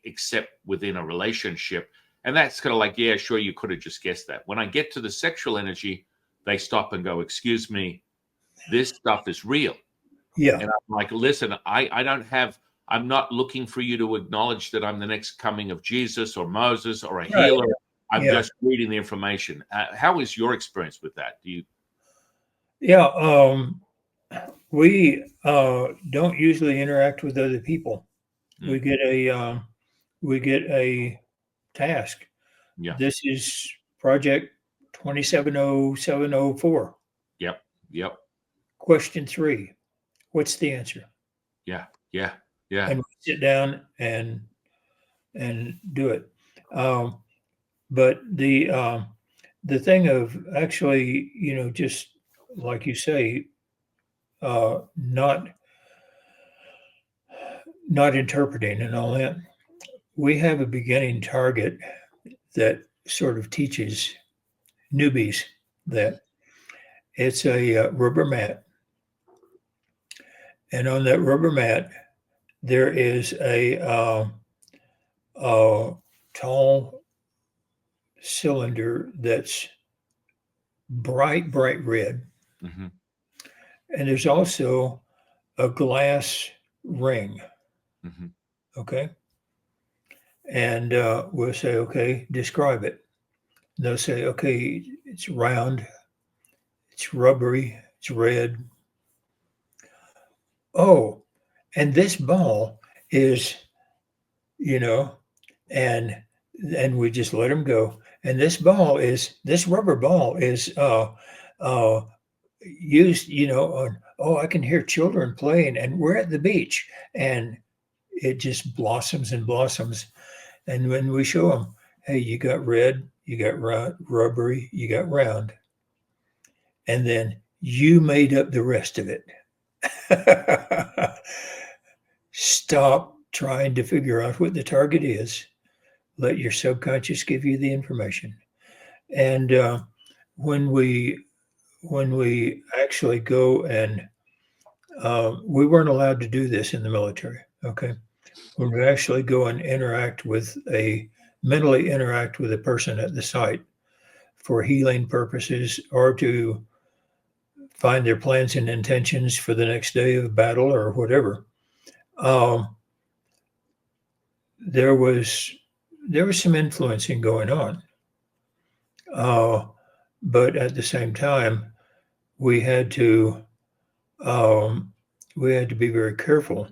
accept within a relationship. And that's kind of like, yeah, sure, you could have just guessed that. When I get to the sexual energy, they stop and go, excuse me, this stuff is real. And I'm like, listen, I'm not looking for you to acknowledge that I'm the next coming of Jesus or Moses or a healer. I'm just reading the information. How is your experience with that? Do you? We don't usually interact with other people. We Mm. get a task. Yeah. This is project 270704. Yep. Yep. Question 3. What's the answer? Yeah. Yeah. Yeah. And we sit down and do it. But the thing of actually, just like you say, not interpreting and all that. We have a beginning target that sort of teaches newbies that it's a rubber mat, and on that rubber mat there is a tall cylinder that's bright red, Hmm. and there's also a glass ring. Hmm. Okay, and we'll say, okay, describe it. And they'll say, okay, it's round, it's rubbery, it's red. Oh, and this ball is, you know, and we just let them go. And this rubber ball is uh, used, on, oh, I can hear children playing, and we're at the beach, and it just blossoms and blossoms. And when we show them, hey, you got red, you got rubbery, you got round, and then you made up the rest of it. Stop trying to figure out what the target is. Let your subconscious give you the information. And when we actually go and we weren't allowed to do this in the military. Okay, when we actually go and mentally interact with a person at the site for healing purposes or to find their plans and intentions for the next day of battle or whatever. Um, there was some influencing going on, uh, but at the same time, we had to um, be very careful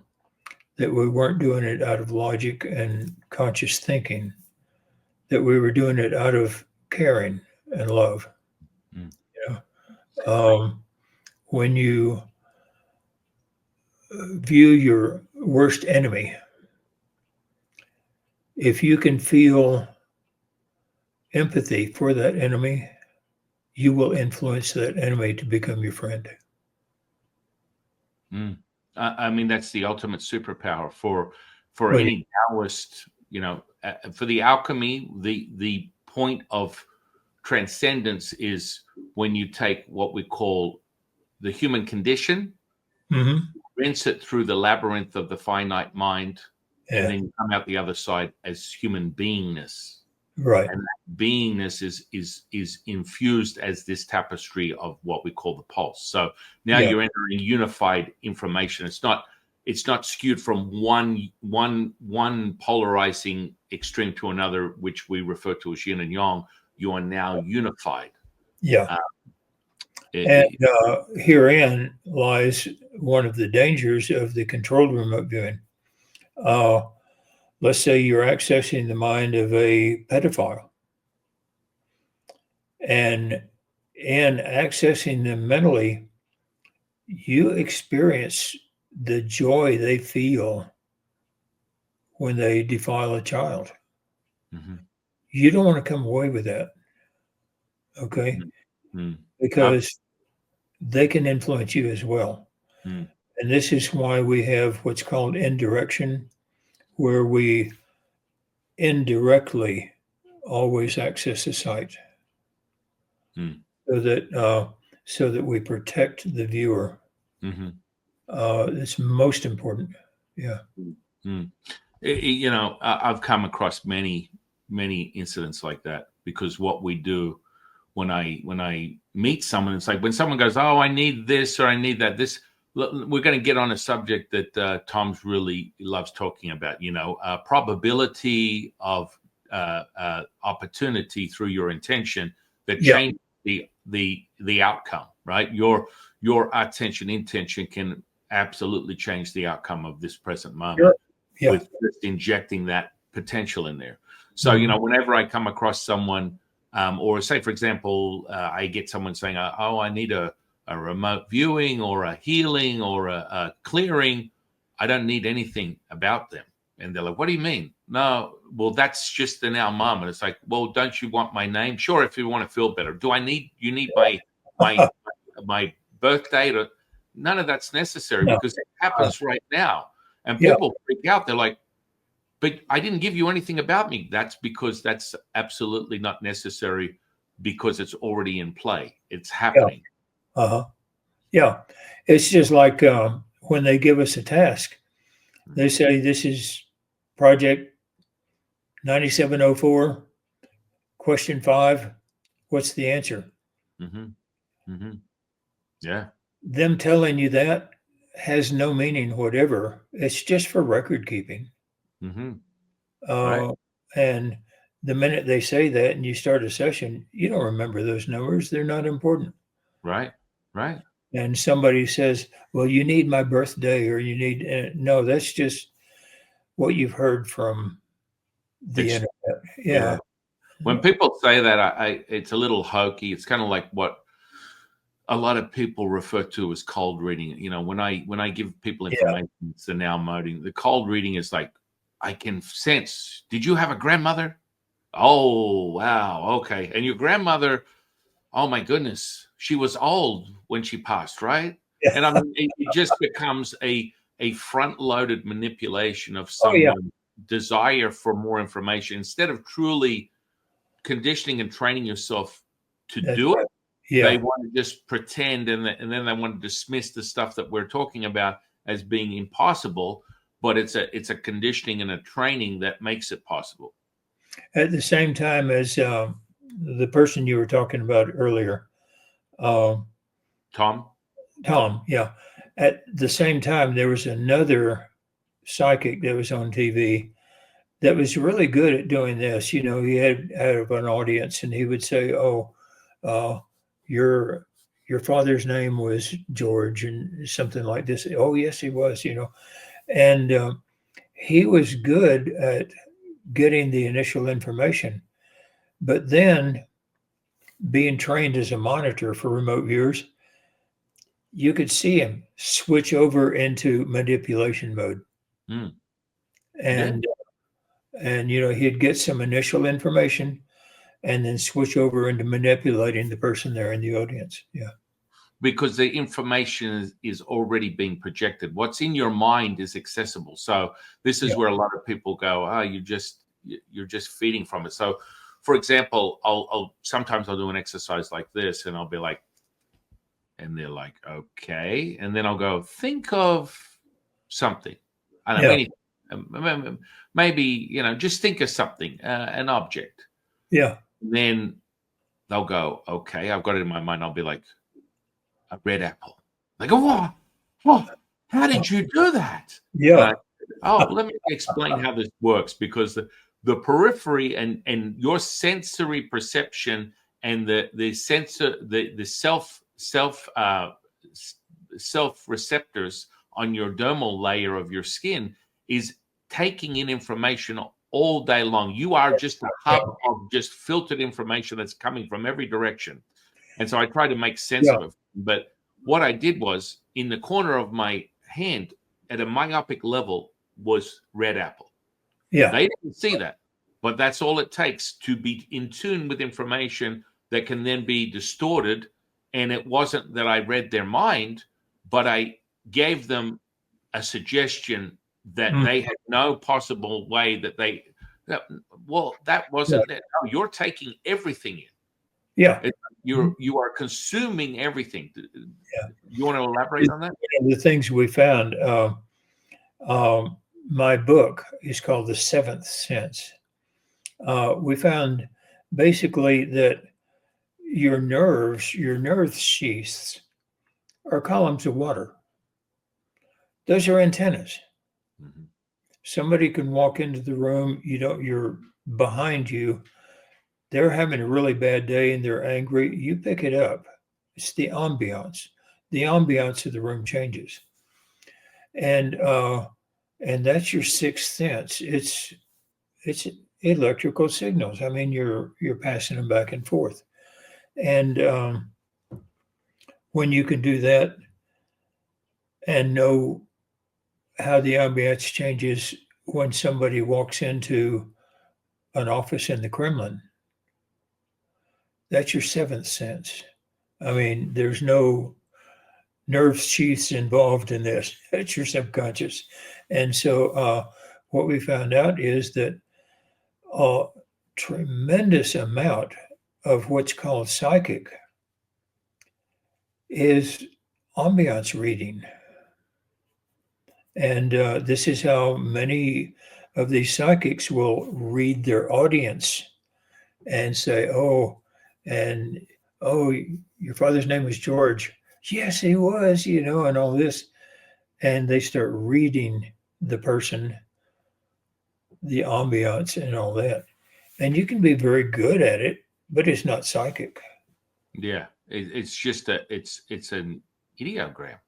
that we weren't doing it out of logic and conscious thinking, that we were doing it out of caring and love. Mm. You when you view your worst enemy, if you can feel empathy for that enemy, you will influence that enemy to become your friend. Mm. I mean, that's the ultimate superpower for Well, any Taoist. For the alchemy, the point of transcendence is when you take what we call the human condition, mhm. rinse it through the labyrinth of the finite mind, and Yeah, then you come out the other side as human beingness. right. And that beingness is infused as this tapestry of what we call the pulse. So now Yeah, you're entering unified information. It's not skewed from one polarizing extreme to another, which we refer to as yin and yang. You are now unified. yeah. Uh, And it- herein lies one of the dangers of the controlled remote viewing. Uh, let's say you're accessing the mind of a pedophile, and in accessing them mentally, you experience the joy they feel when they defile a child. Mhm. You don't want to come away with that, okay? Mm. Mm. Because they can influence you as well. Mm. And this is why we have what's called indirection, where we indirectly always access a site Mm. so that we protect the viewer. Mhm. It's most important. Yeah. Mm. I've come across many incidents like that, because what we do when I meet someone, it's like when someone goes, "Oh, I need this or I need that." We're going to get on a subject that Tom's really loves talking about. Probability of opportunity through your intention that Yeah. change the outcome. Right? your attention intention can absolutely change the outcome of this present moment Sure. Yeah. with just injecting that potential in there. So, you know, whenever I come across someone, or say, for example, I get someone saying, oh, I need a remote viewing or a healing or a clearing, I don't need anything about them. And they're like, what do you mean? No, well, that's just in our moment. It's like, well, don't you want my name? Sure, if you want to feel better. You need my birth date? Or none of that's necessary because it happens right now. And people freak out. They're like, but I didn't give you anything about me. That's because that's absolutely not necessary because it's already in play. It's happening. Yeah. It's just like when they give us a task, they say, this is project 9704, question 5. What's the answer? Yeah. Them telling you that has no meaning whatever. It's just for record keeping. Right. And the minute they say that and you start a session, you don't remember those numbers. They're not important. Right. And somebody says, well, you need my birthday or you need, no, that's just what you've heard from the internet. Yeah. When people say that, it's a little hokey. It's kind of like what a lot of people refer to as cold reading. You know, when I give people information, it's the now moding. The cold reading is like, I can sense, did you have a grandmother? Oh, wow. Okay. And your grandmother, oh my goodness, she was old when she passed, right? Yeah. And I mean, it just becomes a front-loaded manipulation of someone's desire for more information instead of truly conditioning and training yourself to do it. They want to just pretend, and then they want to dismiss the stuff that we're talking about as being impossible. But it's a conditioning and a training that makes it possible. At the same time as the person you were talking about earlier, Tom, yeah. At the same time, there was another psychic that was on TV that was really good at doing this. You know, he had an audience, and he would say, "Oh, your father's name was George," and something like this. Oh, yes, he was. You know, and he was good at getting the initial information, but then being trained as a monitor for remote viewers, you could see him switch over into manipulation mode. And you know, he'd get some initial information and then switch over into manipulating the person there in the audience. Yeah. Because the information is already being projected. What's in your mind is accessible. So this is where a lot of people go, oh, you're just feeding from it. So for example, I'll sometimes do an exercise like this and I'll be like, and they're like, okay. And then I'll go, think of something. I don't know, anything. Maybe, you know, just think of something, an object. Yeah. And then they'll go, okay, I've got it in my mind. I'll be like, a red apple. They go, what? How did you do that? Yeah. Let me explain how this works, because the periphery and your sensory perception and the sensor, the self receptors on your dermal layer of your skin is taking in information all day long. You are just a hub of just filtered information that's coming from every direction. And so I try to make sense of it. But what I did was, in the corner of my hand at a myopic level was red apple. Yeah. They didn't see that, but that's all it takes to be in tune with information that can then be distorted. And it wasn't that I read their mind, but I gave them a suggestion that they had no possible way that that wasn't it. No, you're taking everything in. Yeah. You are consuming everything. You want to elaborate on that? The things we found, my book is called The Seventh Sense. We found basically that your nerve sheaths are columns of water. Those are antennas. Somebody can walk into the room, you're behind you, they're having a really bad day and they're angry. You pick it up. It's the ambiance. the ambiance of the room changes. And that's your sixth sense. It's electrical signals. I mean, you're passing them back and forth. And when you can do that and know how the ambiance changes when somebody walks into an office in the Kremlin, that's your seventh sense. I mean, there's no nerve sheaths involved in this. It's your subconscious. And so what we found out is that a tremendous amount of what's called psychic is ambiance reading. And this is how many of these psychics will read their audience and say, oh, your father's name was George. Yes, he was, and all this. And they start reading the person, the ambiance and all that. And you can be very good at it, but it's not psychic. Yeah. It's just it's an ideogram.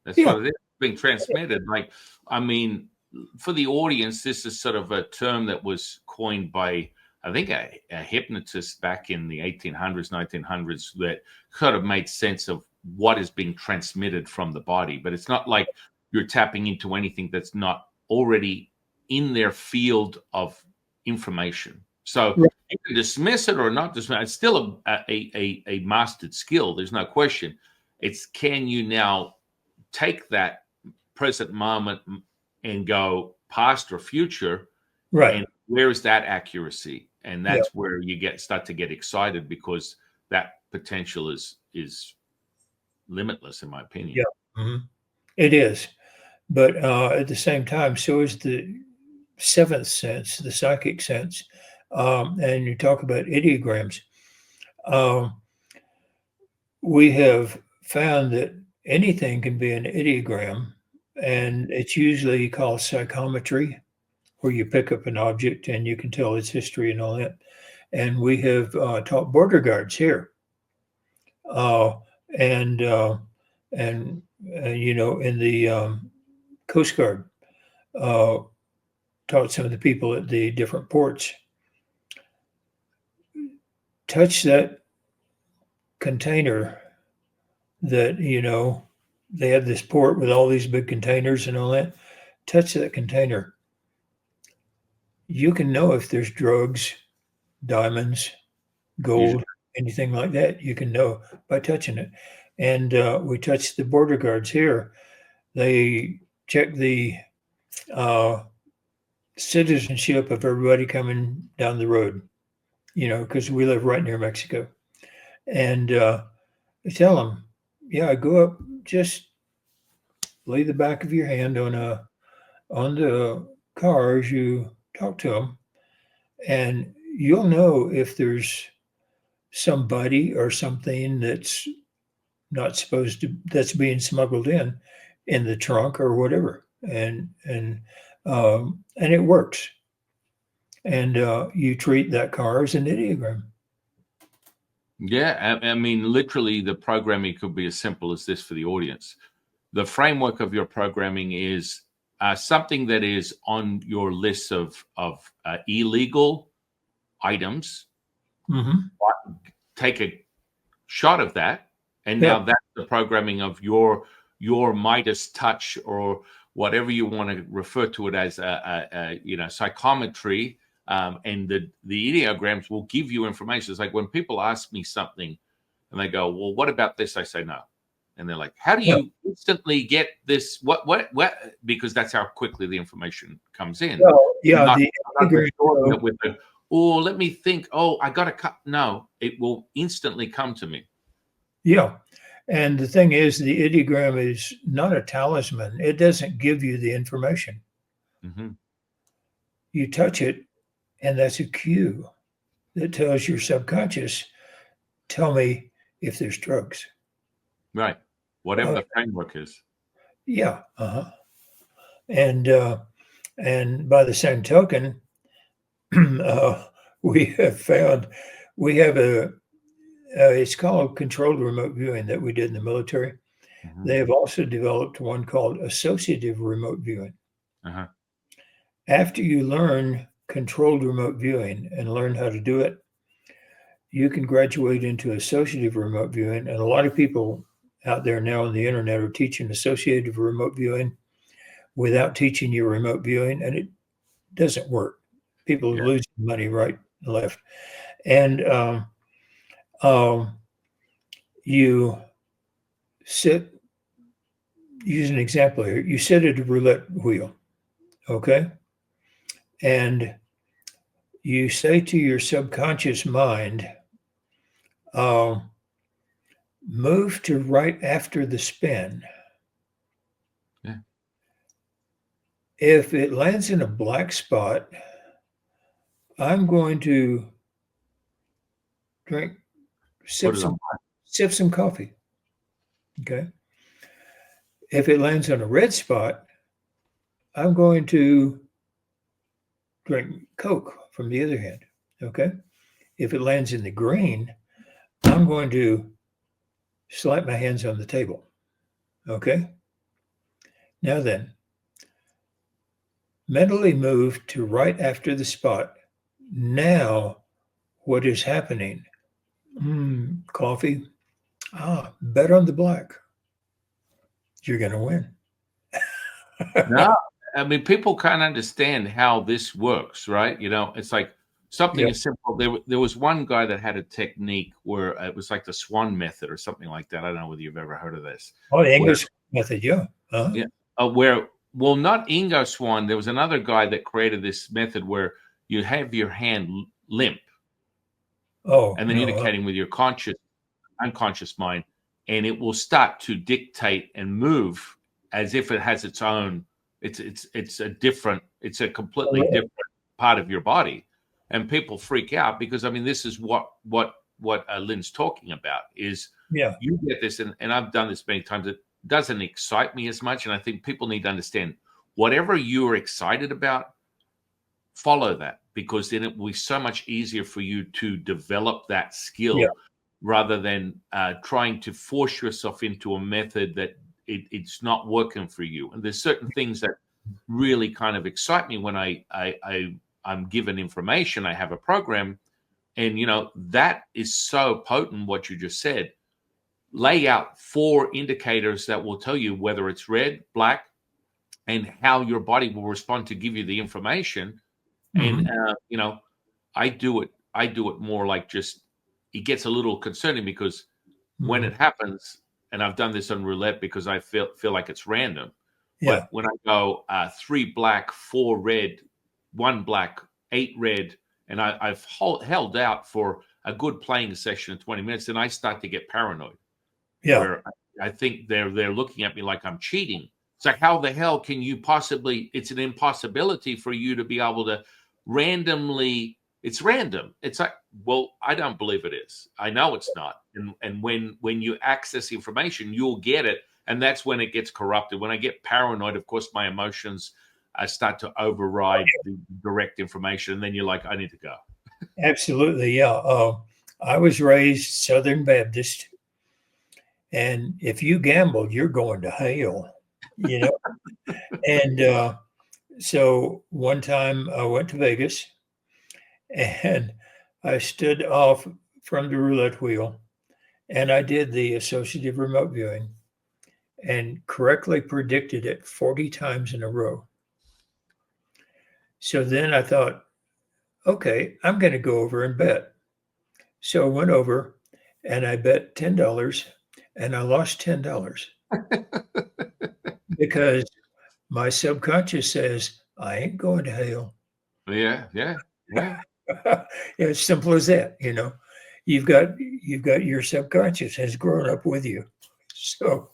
That's Yeah. what it is being transmitted. Like, I mean, for the audience, this is sort of a term that was coined by, I think, a hypnotist back in the 1800s, 1900s, that kind of made sense of what is being transmitted from the body. But it's not like you're tapping into anything that's not already in their field of information. So Right. you can dismiss it or not dismiss it. It's still a mastered skill. There's no question. It's, can you now take that present moment and go past or future? Right. And where is that accuracy? And that's where you start to get excited, because that potential is limitless, in my opinion. Yeah. Mm-hmm. It is. But at the same time, so is the seventh sense, the psychic sense. And you talk about ideograms. We have found that anything can be an ideogram, and it's usually called psychometry, where you pick up an object and you can tell its history and all that. And we have taught border guards here, and in the Coast Guard, taught some of the people at the different ports. Touch that container that, they have this port with all these big containers and all that. Touch that container. You can know if there's drugs, diamonds, gold, anything like that. You can know by touching it. And we touched the border guards here. They check the citizenship of everybody coming down the road, because we live right near Mexico. And I tell them, yeah, go up, just lay the back of your hand on the car as you talk to them, and you'll know if there's somebody or something that's not supposed to, that's being smuggled in the trunk or whatever, and it works. And you treat that car as an ideogram. Yeah, I mean, literally, the programming could be as simple as this for the audience. The framework of your programming is something that is on your list of illegal items. Mm-hmm. Take a shot of that, and now that's the programming of your Midas touch, or whatever you want to refer to it as, psychometry. And the ideograms will give you information. It's like when people ask me something and they go, well, what about this? I say no. And they're like, how do you instantly get this? What? Because that's how quickly the information comes in. Well, yeah. Let me think. Oh, I got to cut. No, it will instantly come to me. Yeah. And the thing is, the ideogram is not a talisman. It doesn't give you the information. Mm-hmm. You touch it, and that's a cue that tells your subconscious, tell me if there's drugs. Right. Whatever the framework is. Yeah. Uh-huh. And by the same token, we have found, we have it's called controlled remote viewing that we did in the military. Mhm. They have also developed one called associative remote viewing. Uh-huh. After you learn controlled remote viewing and learn how to do it, you can graduate into associative remote viewing. And a lot of people out there now on the internet are teaching associative remote viewing without teaching you remote viewing, and it doesn't work. People Yeah. lose money right and left. And um, you sit, use an example here. You sit at a roulette wheel, okay? And you say to your subconscious mind, uh, move to right after the spin. Yeah. If it lands in a black spot, I'm going to drink, Put sip it some, on. sip some coffee. Okay. If it lands on a red spot, I'm going to drink Coke from the other hand. Okay. If it lands in the green, I'm going to slap my hands on the table. Okay. Now then, mentally move to right after the spot. Now, what is happening? Coffee. Bet on the black. You're going to win. No, I mean, people can't understand how this works, right? It's like something Yep. as simple. There was one guy that had a technique where it was like the Swan method or something like that. I don't know whether you've ever heard of this. Oh, the Where, English method. Yeah. yeah, well, not Ingo Swan. There was another guy that created this method where you have your hand limp Oh, and then no. indicating with your unconscious mind, and it will start to dictate and move as if it has its own. It's a completely Oh, different part of your body, and people freak out because I mean this is what Lyn's talking about is yeah. you get this, and I've done this many times. It doesn't excite me as much, and I think people need to understand whatever you're excited about, follow that because then it will be so much easier for you to develop that Yeah. skill rather than trying to force yourself into a method that it's not working for you. And there's certain things that really kind of excite me when I'm given information. I have a program, and that is so potent. What you just said, lay out 4 indicators that will tell you whether it's red, black, and how your body will respond to give you the information. Mhm. And I do it more like just it gets a little concerning because when Mhm. it happens, and I've done this on roulette because I feel like it's random. Yeah. But when I go 3 black, 4 red, 1 black, 8 red, and I've held out for a good playing session of 20 minutes, then I start to get paranoid Yeah. where I think they're looking at me like I'm cheating. It's like, how the hell can you possibly? It's an impossibility for you to be able to randomly. It's random. It's like, well, I don't believe it is. I know it's not. And when you access information, you'll get it, and that's when it gets corrupted. When I get paranoid, of course, my emotions start to override the direct information, and then you're like, I need to go. Absolutely. Yeah. I was raised Southern Baptist, and if you gambled, you're going to hell, you know. And so one time I went to Vegas and I stood off from the roulette wheel and I did the associative remote viewing and correctly predicted it 40 times in a row. So then I thought, okay, I'm going to go over and bet. So I went over and I bet $10 and I lost $10 because my subconscious says, I ain't going to hell. Yeah, yeah, yeah. Yeah, it's simple as that, you know. You've got your subconscious has grown up with you. So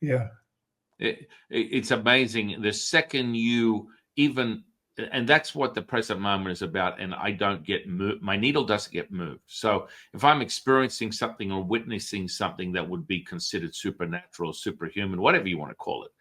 yeah. It's amazing. The second you even, and that's what the present moment is about. And I don't get moved. My needle doesn't get moved. So if I'm experiencing something or witnessing something that would be considered supernatural, superhuman, whatever you want to call it,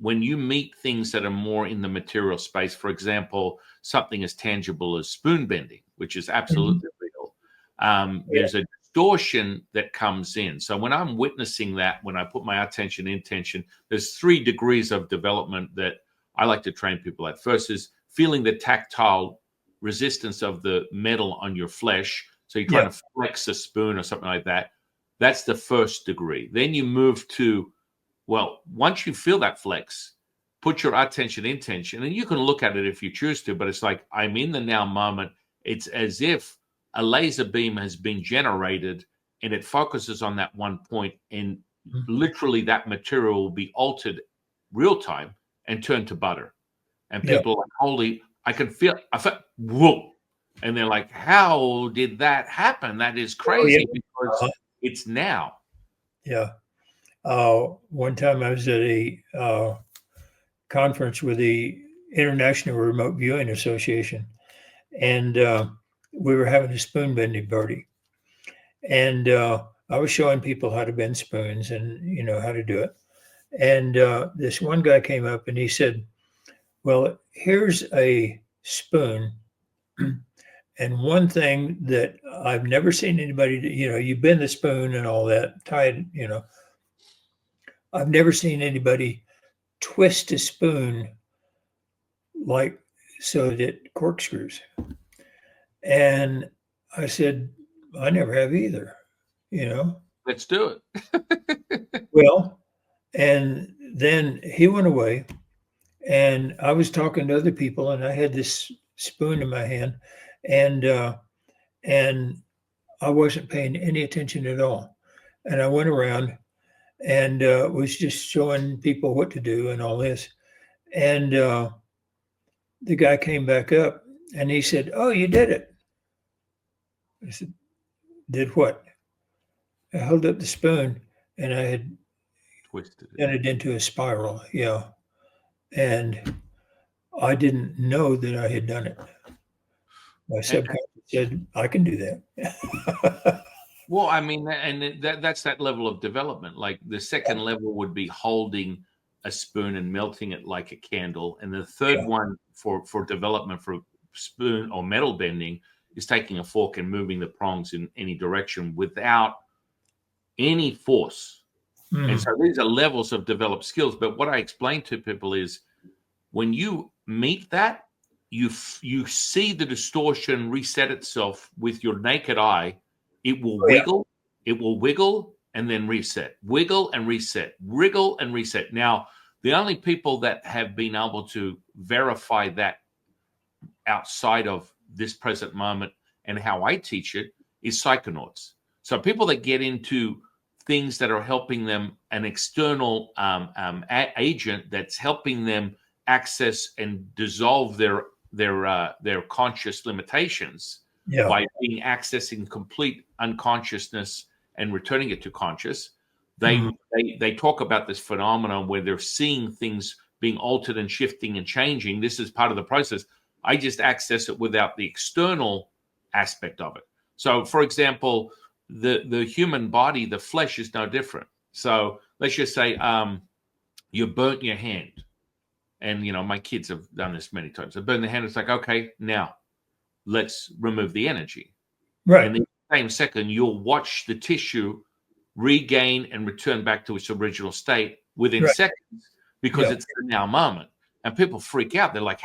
when you meet things that are more in the material space, for example, something as tangible as spoon bending, which is Mhm. absolutely real. Yeah. There's a distortion that comes in. So when I'm witnessing that, when I put my attention, intention, there's 3 degrees of development that I like to train people at. First is feeling the tactile resistance of the metal on your flesh. So you're trying to flex a spoon or something like that. That's the first degree. Then you move to, well, once you feel that flex, put your attention, intention, and you can look at it if you choose to, but it's like, I'm in the now moment. It's as if a laser beam has been generated and it focuses on that one point, and literally that material will be altered real time and turned to butter. And people are like, holy, I felt, whoa. And they're like, how did that happen? That is crazy because it's now. Yeah. One time I was at a conference with the International Remote Viewing Association, and we were having a spoon bending party. And I was showing people how to bend spoons and, you know, how to do it. And this one guy came up and he said, well, here's a spoon. And one thing that I've never seen anybody do, you know, you bend the spoon and all that, tied, you know, I've never seen anybody twist a spoon like so that it corkscrews. And I said, I never have either, you know. Let's do it. Well, and then he went away, and I was talking to other people, and I had this spoon in my hand, and I wasn't paying any attention at all. And I went around and was just showing people what to do and all this. And the guy came back up and he said, oh, you did it. I said, did what? I held up the spoon and I had Twisted it. done it into a spiral. Yeah. And I didn't know that I had done it. My subconscious said, I can do that. Well, I mean, and that's that level of development. Like the second level would be holding a spoon and melting it like a candle. And the third one for development for spoon or metal bending is taking a fork and moving the prongs in any direction without any force. And so these are levels of developed skills. But what I explain to people is when you meet that, you see the distortion reset itself with your naked eye. It will wiggle, and then reset, wiggle and reset, wriggle and reset. Now, the only people that have been able to verify that outside of this present moment and how I teach it is psychonauts. So people that get into things that are helping them, an external agent that's helping them access and dissolve their conscious limitations by being accessing complete unconsciousness and returning it to conscious. They talk about this phenomenon where they're seeing things being altered and shifting and changing. This is part of the process. I just access it without the external aspect of it. So, for example, the human body, the flesh is no different. So let's just say you burnt your hand. And, you know, my kids have done this many times. They burn their hand. It's like, okay, now let's remove the energy. Right. And in the same second, you'll watch the tissue regain and return back to its original state within seconds because it's the now moment. And people freak out. They're like,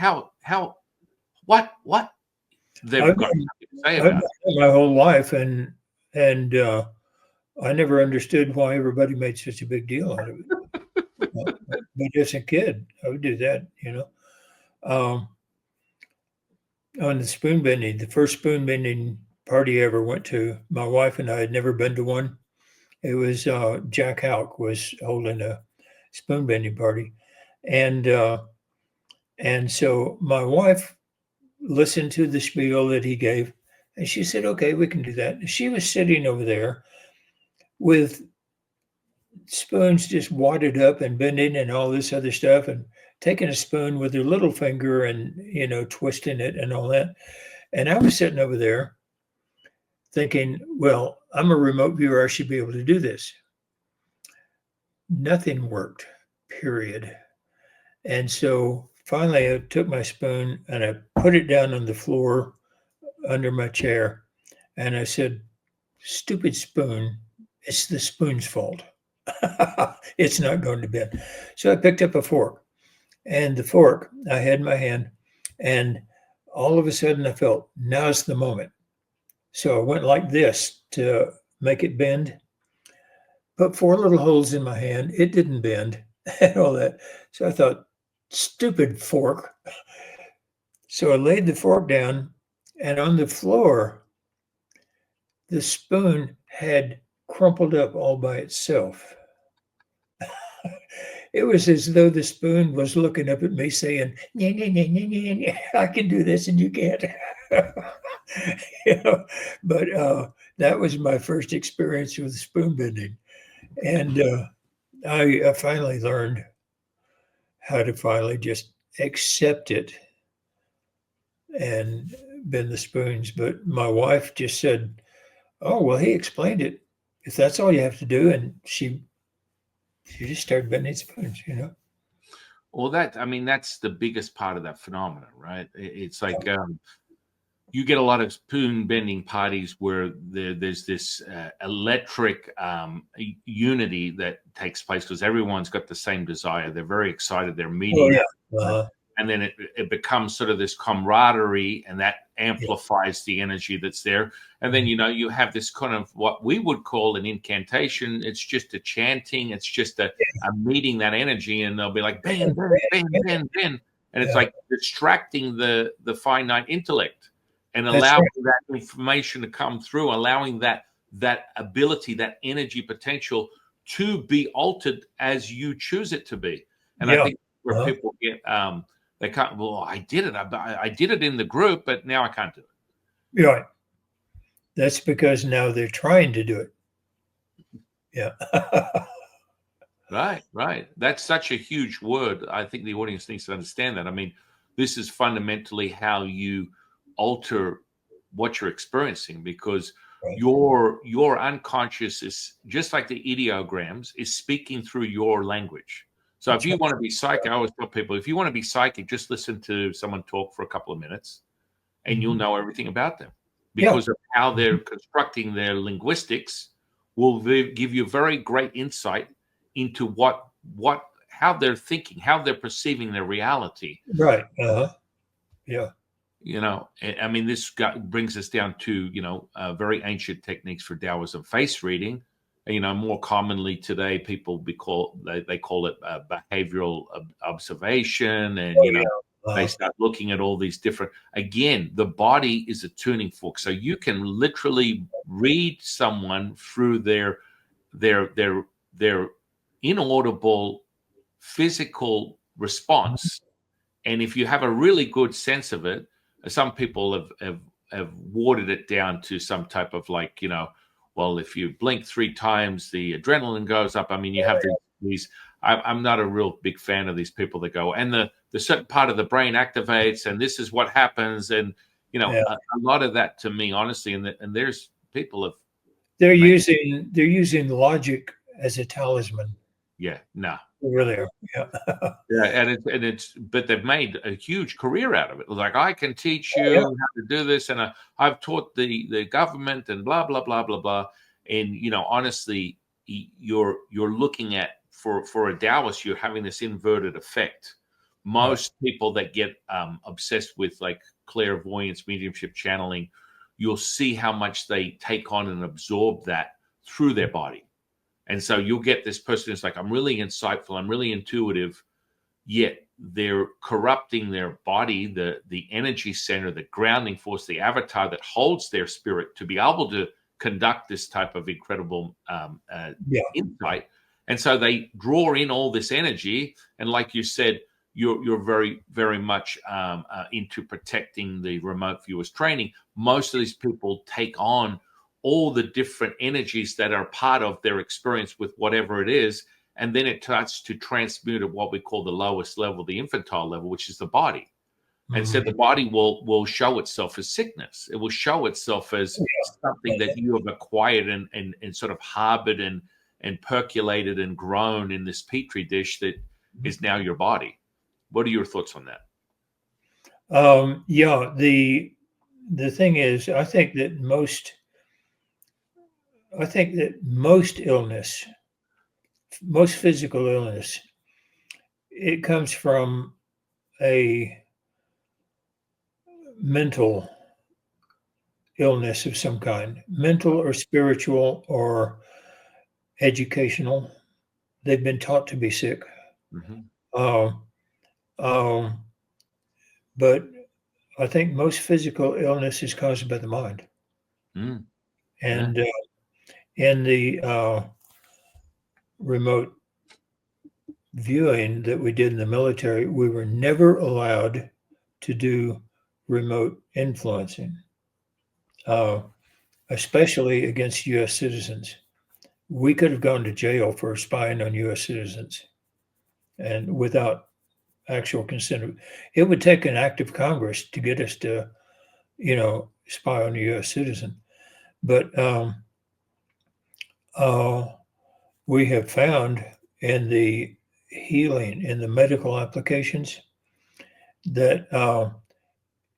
what? They've got nothing to say about it. My whole life, and I never understood why everybody made such a big deal out of it. But as a kid, I would do that, you know. On the spoon bending, the first spoon bending party I ever went to, my wife and I had never been to one. It was Jack Houck was holding a spoon bending party, and so my wife listened to the spiel that he gave, and she said, "Okay, we can do that." And she was sitting over there with spoons just wadded up and bending and all this other stuff, and taking a spoon with her little finger and, you know, twisting it and all that. And I was sitting over there thinking, well, I'm a remote viewer. I should be able to do this. Nothing worked, period. And so finally I took my spoon and I put it down on the floor under my chair. And I said, stupid spoon. It's the spoon's fault. It's not going to bend. So I picked up a fork, and the fork I had in my hand, and all of a sudden I felt, now's the moment. So I went like this to make it bend, put four little holes in my hand. It didn't bend and all that. So I thought, stupid fork. So I laid the fork down, and on the floor, the spoon had crumpled up all by itself. It was as though the spoon was looking up at me saying, "Nyeh, nyeh, nyeh, nyeh, nyeh, nyeh. I can do this and you can't." You know, but that was my first experience with spoon bending. And I finally learned how to finally just accept it and bend the spoons. But my wife just said, "Oh, well, he explained it. If that's all you have to do." And she just started bending spoons, you know? Well, I mean, that's the biggest part of that phenomenon, right? It's like you get a lot of spoon bending parties where there's this electric unity that takes place because everyone's got the same desire. They're very excited. They're Oh, meeting. yeah. Uh-huh. And then it becomes sort of this camaraderie, and that amplifies the energy that's there. And then, you have this kind of what we would call an incantation. It's just a chanting. It's just a meeting that energy, and they'll be like, bang, bang, bang, bang, bang. And it's like distracting the finite intellect and That's allowing right. that information to come through, allowing that ability, that energy potential to be altered as you choose it to be. And I Yeah. think where Uh-huh. people get they can't. Well, I did it. I did it in the group, but now I can't do it. Right. That's because now they're trying to do it. Yeah. Right, right. That's such a huge word. I think the audience needs to understand that. I mean, this is fundamentally how you alter what you're experiencing, because Right. your unconscious is just like the ideograms is speaking through your language. So if That's you right. want to be psychic, I always tell people, if you want to be psychic, just listen to someone talk for a couple of minutes and you'll Mhm. know everything about them Yeah. because of how they're Mhm. constructing their linguistics will give you very great insight into how they're thinking, how they're perceiving their reality. Right. Uh-huh. Yeah. I mean, brings us down to very ancient techniques for Taoism face reading. More commonly today, they call it behavioral observation, and Oh, yeah. they Uh-huh. start looking at all these different. Again, the body is a tuning fork, so you can literally read someone through their their their inaudible physical response. And if you have a really good sense of it, some people have watered it down to some type of like, well, if you blink 3 times, the adrenaline goes up. I mean, you have these. I'm not a real big fan of these people that go, and the certain part of the brain activates, and this is what happens, and Yeah. a lot of that to me, honestly, and there's people have They're made, using logic as a talisman. yeah, no. They really are. Yeah. Yeah, but they've made a huge career out of it. Like, I can teach Oh, you yeah. how to do this, and I've taught the government and blah blah blah blah blah. And honestly, you're looking at for a Taoist, you're having this inverted effect. Right. Most people that get obsessed with like clairvoyance, mediumship, channeling, you'll see how much they take on and absorb that through their body. And so you'll get this person who's like, I'm really insightful, I'm really intuitive, yet they're corrupting their body, the energy center, the grounding force, the avatar that holds their spirit to be able to conduct this type of incredible Yeah. insight. And so they draw in all this energy. And like you said, you're very, very much into protecting the remote viewers training. Most of these people take on all the different energies that are part of their experience with whatever it is, and then it starts to transmute at what we call the lowest level, the infantile level, which is the body. And so Mhm. the body will show itself as sickness. It will show itself as something that you have acquired and sort of harbored and percolated and grown in this petri dish that is now your body. What are your thoughts on that? Yeah. The thing is, I think that most I think that most physical illness, it comes from a mental illness of some kind, mental or spiritual or educational. They've been taught to be sick. Mhm. Um, um, but I think most physical illness is caused by the mind. Mm. Yeah. And in the remote viewing that we did in the military, we were never allowed to do remote influencing, uh, especially against U.S. citizens. We could have gone to jail for spying on U.S. citizens, and without actual consent. It would take an act of Congress to get us to, spy on a U.S. citizen. But uh, we have found in the healing, in the medical applications, that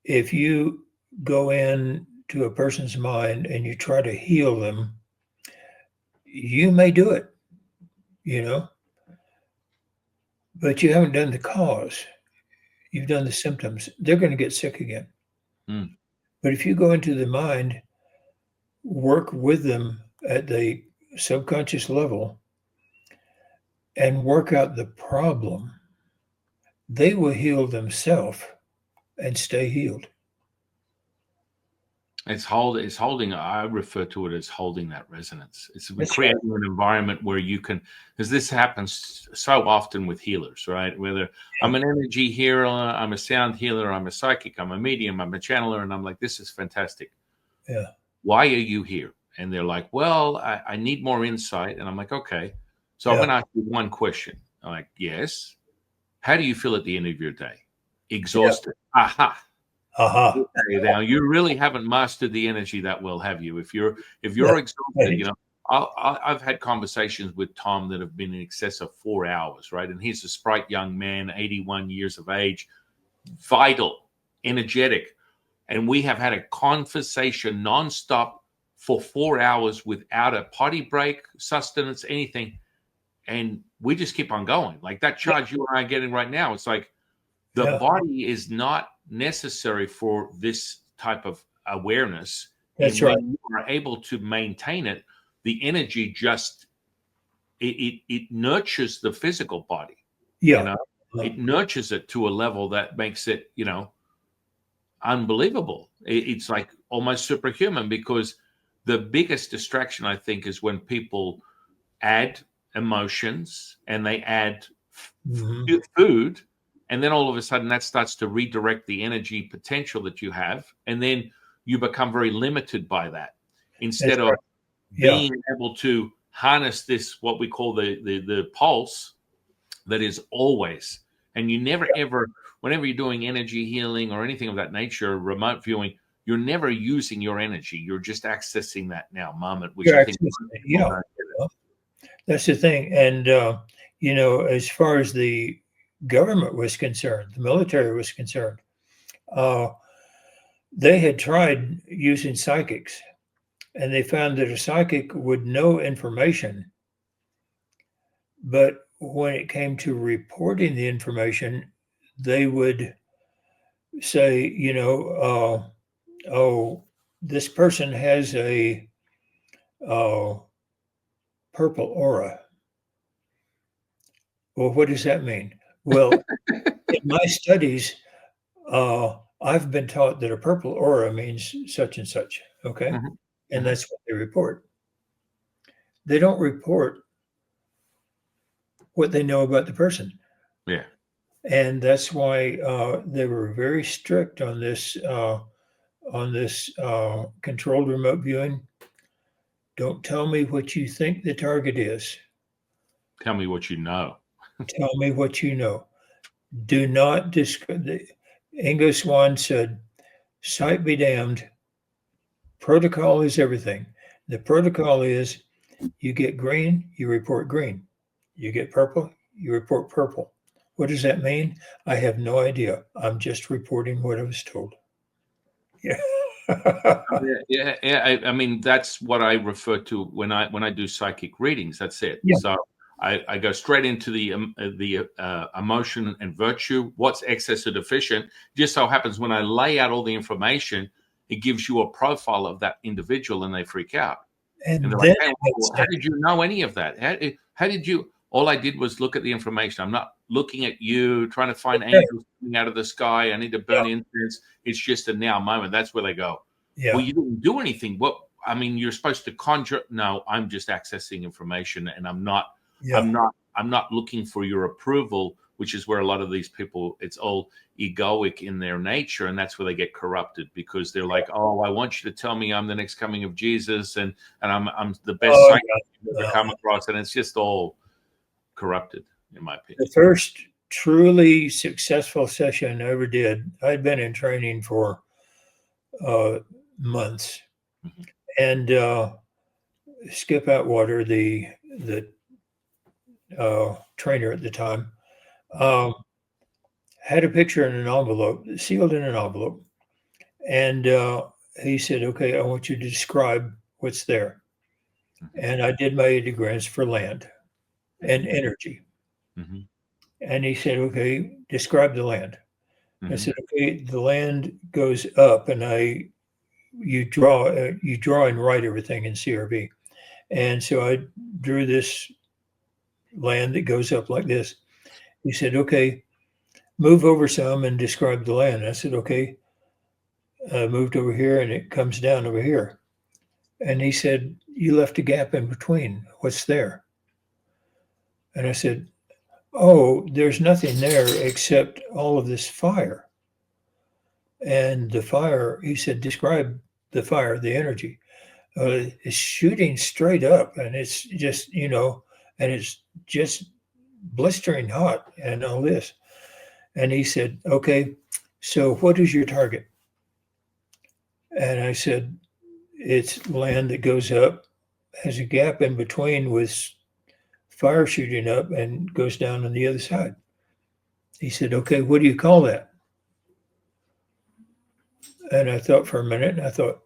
if you go in to a person's mind and you try to heal them, you may do it, you know, but you haven't done the cause. You've done the symptoms. They're going to get sick again. Mm. But if you go into the mind, work with them at the subconscious level and work out the problem, they will heal themselves and stay healed. It's holding. I refer to it as holding that resonance. It's That's creating right. an environment where you can, because this happens so often with healers, right? Whether I'm an energy healer, I'm a sound healer, I'm a psychic, I'm a medium, I'm a channeler, and I'm like, this is fantastic. Yeah. Why are you here? And they're like, well, I need more insight. And I'm like, okay. So I'm Yeah. going to ask you one question. I'm like, yes. How do you feel at the end of your day? Yeah. Exhausted. Aha. Aha. Okay, now you really haven't mastered the energy that will have you. If you're Yeah. exhausted, Right. I've had conversations with Tom that have been in excess of 4 hours, right? And he's a sprite young man, 81 years of age, vital, energetic, and we have had a conversation nonstop for 4 hours without a potty break, sustenance, anything, and we just keep on going. Like that charge you and I are getting right now, it's like the Yeah. body is not necessary for this type of awareness. That's And right. when you are able to maintain it, the energy just it nurtures the physical body. You Yeah. know, Uh, it nurtures it to a level that makes it, unbelievable. It's like almost superhuman because the biggest distraction I think is when people add emotions and they add mhm. food, and then all of a sudden that starts to redirect the energy potential that you have, and then you become very limited by that That's instead of right. Yeah. being able to harness this what we call the pulse that is always, and you never ever, whenever you're doing energy healing or anything of that nature, remote viewing, you're never using your energy, you're just accessing that now moment, which You're I think accessing it. people Yeah. don't get it. Well, that's the thing. And, as far as the government was concerned, the military was concerned, uh, they had tried using psychics, and they found that a psychic would know information, but when it came to reporting the information, they would say, oh, this person has a uh, purple aura. Well, what does that mean? Well, in my studies, I've been taught that a purple aura means such and such. Okay. Mhm, And mhm. that's what they report. They don't report what they know about the person. Yeah. And that's why they were very strict on this controlled remote viewing. Don't tell me what you think the target is. Tell me what you know. Tell me what you know. Do not Ingo Swann said, "Sight be damned. Protocol is everything. The protocol is you get green, you report green. You get purple, you report purple. What does that mean? I have no idea. I'm just reporting what I was told." Yeah. I mean, that's what I refer to when I do psychic readings. That's it. Yeah. So I go straight into the emotion and virtue. What's excess or deficient? Just so happens when I lay out all the information, it gives you a profile of that individual, and they freak out. And And they're like, then hey, it makes well, how sense. did you know any of that? How did you? All I did was look at the information. I'm not looking at you, trying to find Okay. angels coming out of the sky. I need to burn incense. It's just a now moment. That's where they go. Well, Yeah. you didn't do anything. What? I mean, you're supposed to conjure. No, I'm just accessing information, and I'm not. Yeah. I'm not. I'm not looking for your approval, which is where a lot of these people. It's all egoic in their nature, and that's where they get corrupted because they're like, "Oh, I want you to tell me I'm the next coming of Jesus, and I'm the best Oh, psychic you've yeah. ever come across," and it's just all corrupted, in my opinion. The first truly successful session I ever did, I'd been in training for months, Mhm. and Skip Atwater, the trainer at the time, um, had a picture in an envelope, sealed in an envelope, and he said, "Okay, I want you to describe what's there." And I did my ideograms for land and energy. Mhm. And he said, "Okay, describe the land." I Mhm. said, "Okay, the land goes up, and you draw and write everything in CRV." And so I drew this land that goes up like this. He said, "Okay, move over some and describe the land." I said, "Okay." I moved over here, and it comes down over here. And he said, "You left a gap in between. What's there?" And I said, "Oh, there's nothing there except all of this fire." And the fire, he said, "Describe the fire, the energy." It's shooting straight up, and it's just, and it's just blistering hot and all this. And he said, "Okay, so what is your target?" And I said, "It's land that goes up, has a gap in between with fire shooting up and goes down on the other side." He said, "Okay, what do you call that?" And I thought for a minute, and I thought,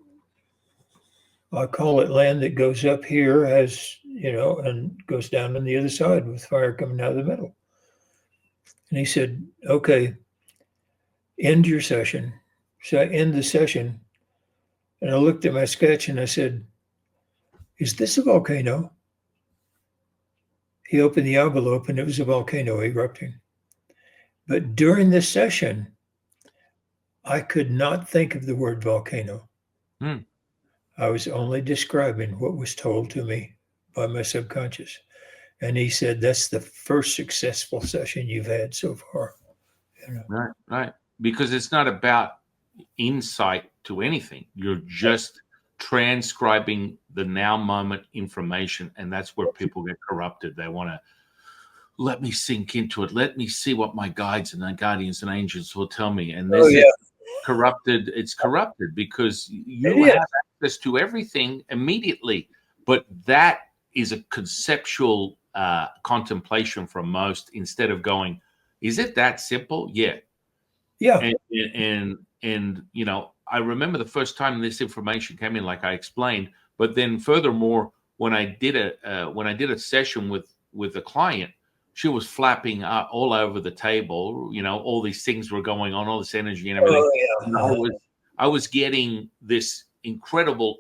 "I call it land that goes up here, has, and goes down on the other side with fire coming out of the middle." And he said, "Okay, end your session." So I end the session, and I looked at my sketch and I said, "Is this a volcano?" He opened the envelope, and it was a volcano erupting. But during this session, I could not think of the word volcano. Hmm. I was only describing what was told to me by my subconscious. And he said, "That's the first successful session you've had so far." You know? Right, right. Because it's not about insight to anything. You're just transcribing the now moment information, and that's where people get corrupted. They want to let me sink into it. Let me see what my guides and my guardians and angels will tell me. And Oh this is yeah, corrupted. It's corrupted because it you is. have access to everything immediately, but that is a conceptual contemplation for most. Instead of going, is it that simple? Yeah. Yeah. And I remember the first time this information came in, like I explained. But then furthermore, when I did a session with a client, she was flapping all over the table. All these things were going on, all this energy and everything. Oh And yeah. I was getting this incredible,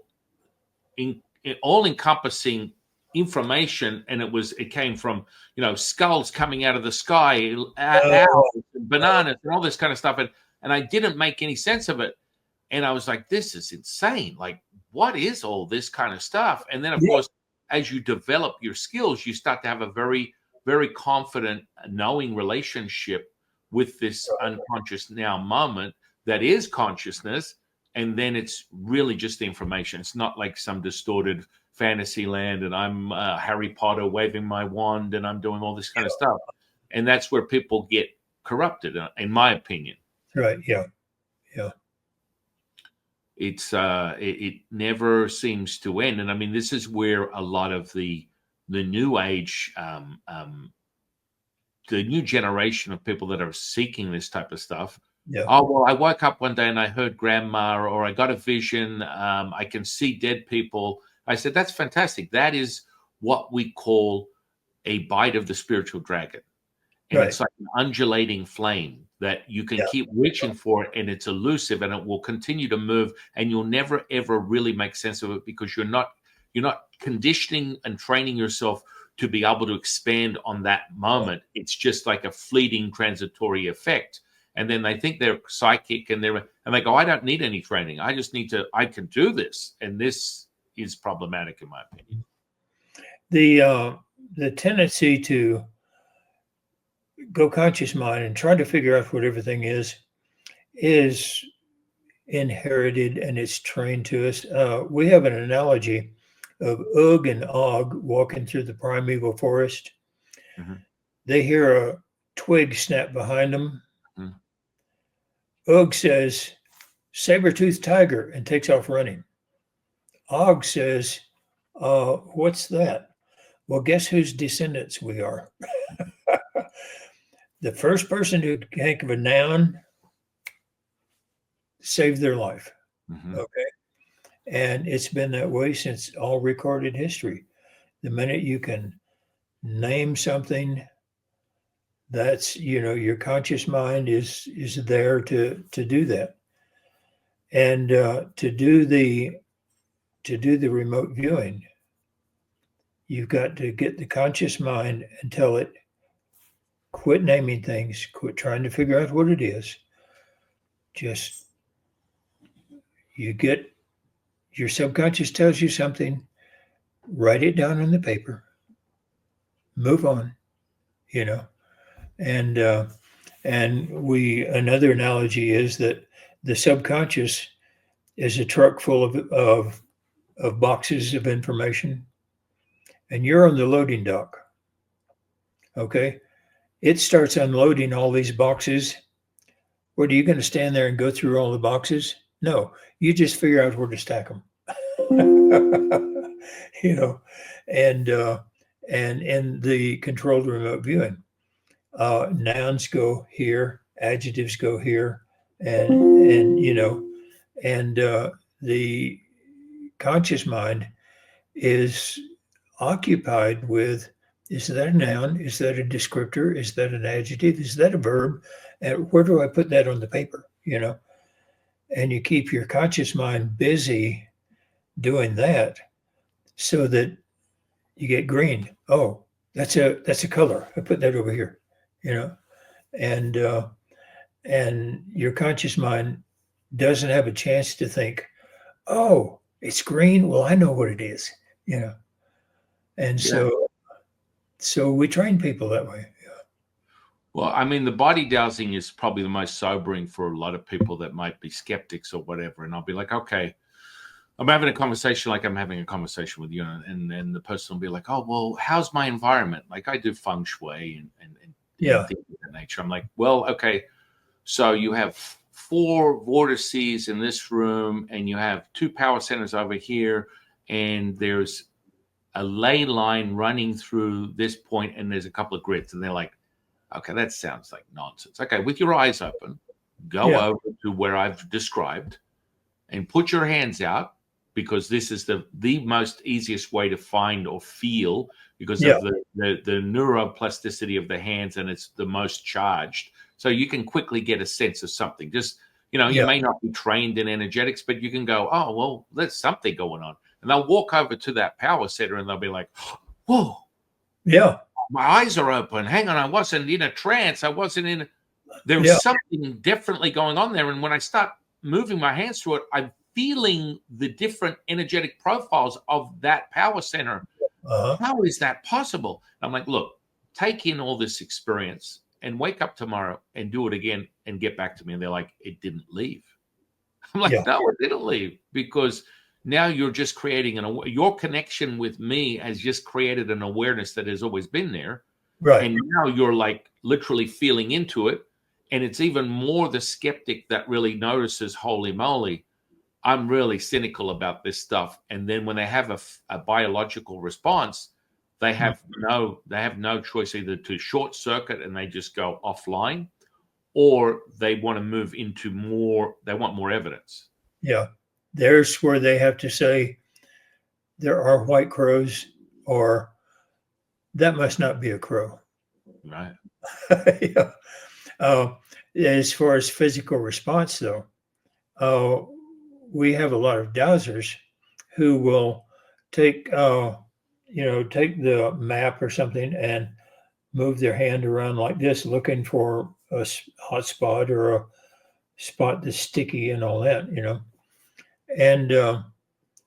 all-encompassing information, and it came from skulls coming out of the sky, Oh, owls, and bananas, and all this kind of stuff, and I didn't make any sense of it, and I was like, this is insane. Like, what is all this kind of stuff? And then, of yeah. course, as you develop your skills, you start to have a very, very confident, knowing relationship with this unconscious now moment that is consciousness. And then it's really just the information. It's not like some distorted fantasy land and I'm Harry Potter waving my wand and I'm doing all this kind of stuff. And that's where people get corrupted, in my opinion. Right. Yeah. Yeah. It never seems to end, and I mean this is where a lot of the new age, the new generation of people that are seeking this type of stuff, Yeah. Oh, well, I woke up one day and I heard grandma, or I got a vision. I can see dead people. I said, that's fantastic. That is what we call a bite of the spiritual dragon. And Right. it's like an undulating flame that you can Yeah. keep reaching for, and it's elusive, and it will continue to move, and you'll never ever really make sense of it, because you're not conditioning and training yourself to be able to expand on that moment. It's just like a fleeting transitory effect. And then they think they're psychic, and they go, I don't need any training. I can do this. And this is problematic, in my opinion. The tendency to go conscious mind and try to figure out what everything is inherited, and it's trained to us. We have an analogy of Ugg and Og walking through the primeval forest. Mm-hmm. They hear a twig snap behind them. Mm-hmm. Ugg says, "Saber-toothed tiger," and takes off running. Og says, "What's that?" Well, guess whose descendants we are? The first person to think of a noun saved their life. Mm-hmm. Okay. And it's been that way since all recorded history. The minute you can name something, that's, your conscious mind is there to do that. And to do the remote viewing, you've got to get the conscious mind and tell it, quit naming things, quit trying to figure out what it is. Just, you get, your subconscious tells you something, write it down on the paper, move on, and another analogy is that the subconscious is a truck full of boxes of information, and you're on the loading dock. Okay, it starts unloading all these boxes. What, are you going to stand there and go through all the boxes? No, you just figure out where to stack them. And in the controlled remote viewing, nouns go here, adjectives go here, and the conscious mind is occupied with, is that a noun? Is that a descriptor? Is that an adjective? Is that a verb? And where do I put that on the paper? And you keep your conscious mind busy doing that, so that you get green. Oh, that's a color. I put that over here, and your conscious mind doesn't have a chance to think, oh, it's green. Well, I know what it is, and so we train people that way. Well, I mean, the body dowsing is probably the most sobering for a lot of people that might be skeptics or whatever. And I'll be like, okay, I'm having a conversation like I'm having a conversation with you. And then the person will be like, oh, well, how's my environment? Like, I do feng shui and Yeah. things of that nature. I'm like, well, okay, so you have 4 vortices in this room, and you have 2 power centers over here, and there's a ley line running through this point, and there's a couple of grids. And they're like, okay, that sounds like nonsense. Okay, with your eyes open, go over to where I've described and put your hands out, because this is the most easiest way to find or feel, because of the neuroplasticity of the hands, and it's the most charged. So you can quickly get a sense of something. Just, you may not be trained in energetics, but you can go, oh, well, there's something going on. And they'll walk over to that power center and they'll be like, whoa. Yeah. My eyes are open. Hang on, I wasn't in a trance. There was something differently going on there. And when I start moving my hands through it, I'm feeling the different energetic profiles of that power center. How is that possible? I'm like, look, take in all this experience and wake up tomorrow and do it again and get back to me. And they're like, it didn't leave. I'm like, no, it didn't leave, because now you're just creating your connection with me has just created an awareness that has always been there. Right. And now you're like literally feeling into it. And it's even more the skeptic that really notices, holy moly, I'm really cynical about this stuff. And then when they have a biological response, they have no choice either to short circuit and they just go offline, or they want to move into more, they want more evidence. Yeah. There's where they have to say there are white crows, or that must not be a crow. Right. Yeah. As far as physical response, though, we have a lot of dowsers who will take, take the map or something and move their hand around like this, looking for a hot spot or a spot that's sticky and all that, And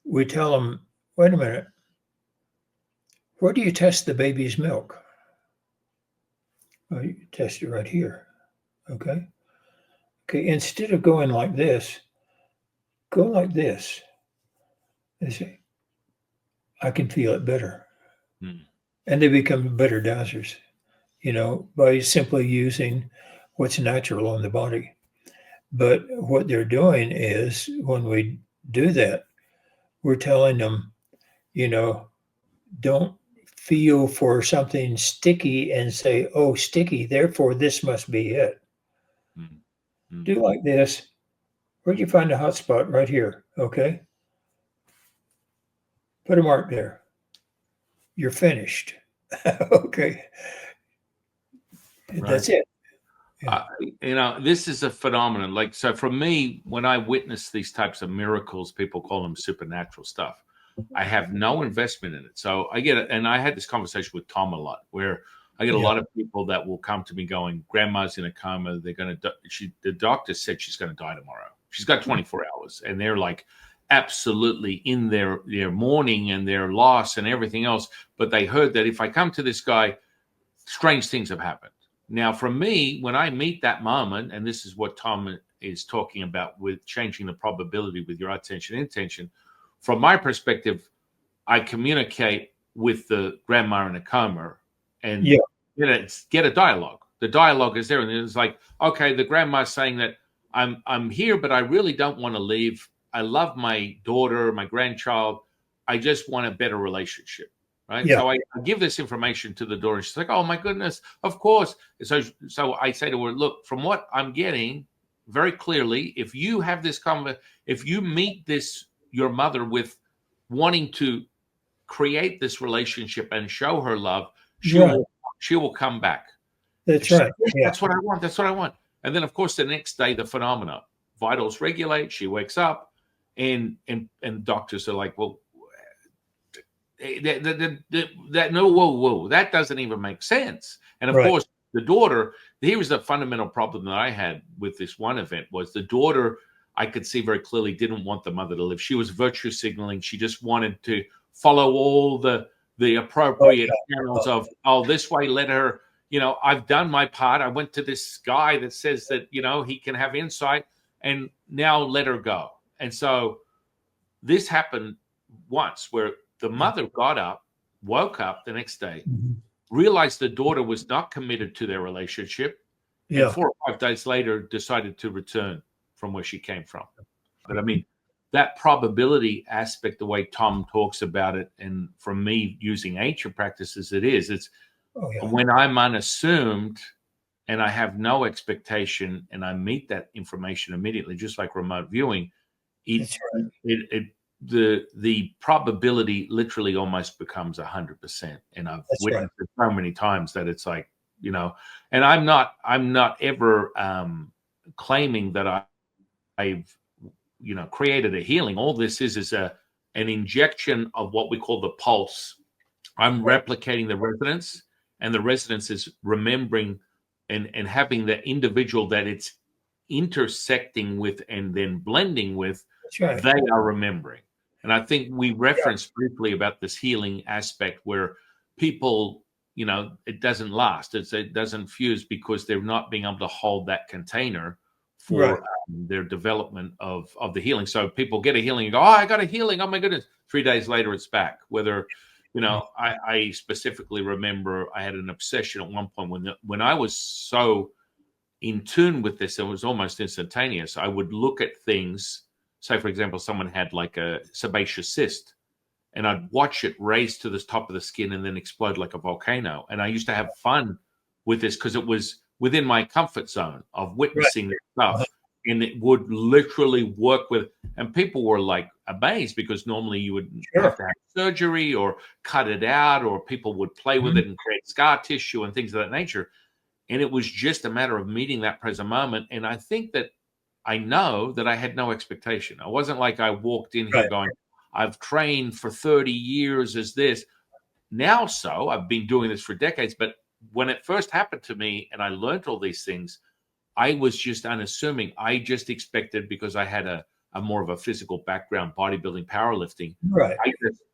we tell them, wait a minute, where do you test the baby's milk? Well, you test it right here. Okay. Okay. Instead of going like this, go like this. They say, I can feel it better. Hmm. And they become better dowsers, by simply using what's natural on the body. But what they're doing is when we do that, we're telling them, don't feel for something sticky and say, oh, sticky, therefore this must be it. Hmm. Do like this. Where'd you find a hot spot? Right here. Okay. Put a mark there. You're finished. Okay. Right. That's it. Yeah. This is a phenomenon. Like, so for me, when I witness these types of miracles, people call them supernatural stuff. I have no investment in it. So I get it. And I had this conversation with Tom a lot, where I get a lot of people that will come to me going, grandma's in a coma. They're going to, the doctor said she's going to die tomorrow. She's got 24 hours. And they're like absolutely in their mourning and their loss and everything else. But they heard that if I come to this guy, strange things have happened. Now, for me, when I meet that moment, and this is what Tom is talking about with changing the probability with your attention intention, from my perspective, I communicate with the grandma in a coma and get a dialogue. The dialogue is there, and it's like, okay, the grandma's saying that I'm here, but I really don't want to leave. I love my daughter, my grandchild. I just want a better relationship. Right. Yeah. So I give this information to the daughter. She's like, oh, my goodness, of course. So I say to her, look, from what I'm getting very clearly, if you have this if you meet your mother with wanting to create this relationship and show her love, she will come back. That's right. That's what I want. That's what I want. And then, of course, the next day, the phenomena, vitals regulate. She wakes up, and doctors are like, well, whoa, that doesn't even make sense. And of course, the daughter, here was the fundamental problem that I had with this one event, was the daughter, I could see very clearly, didn't want the mother to live. She was virtue signaling. She just wanted to follow all the appropriate channels of, oh, this way, let her, I've done my part. I went to this guy that says that, he can have insight, and now let her go. And so this happened once where the mother got up, woke up the next day, realized the daughter was not committed to their relationship, and 4 or 5 days later decided to return from where she came from. But I mean, that probability aspect, the way Tom talks about it, and from me using ancient practices, it's when I'm unassumed and I have no expectation and I meet that information immediately, just like remote viewing, the probability literally almost becomes 100%. And I've witnessed it so many times that it's like, and I'm not ever claiming that I've created a healing. All this is an injection of what we call the pulse. I'm replicating the resonance, and the resonance is remembering and having the individual that it's intersecting with and then blending with, they are remembering. And I think we referenced briefly about this healing aspect where people, it doesn't last. It doesn't fuse because they're not being able to hold that container for their development of the healing. So people get a healing and go, oh, I got a healing. Oh, my goodness. 3 days later, it's back. Whether, I specifically remember I had an obsession at one point when I was so in tune with this, it was almost instantaneous. I would look at things. Say, for example, someone had like a sebaceous cyst, and I'd watch it raise to the top of the skin and then explode like a volcano. And I used to have fun with this because it was within my comfort zone of Right. witnessing this stuff. And it would literally work with, and people were like amazed because normally you would have Sure. to have surgery or cut it out, or people would play with Mhm. it and create scar tissue and things of that nature. And it was just a matter of meeting that present moment. And I think that I know that I had no expectation. I wasn't like I walked in here Right. going, I've trained for 30 years as this. Now, so I've been doing this for decades. But when it first happened to me and I learned all these things, I was just unassuming. I just expected, because I had a more of a physical background, bodybuilding, powerlifting. Right.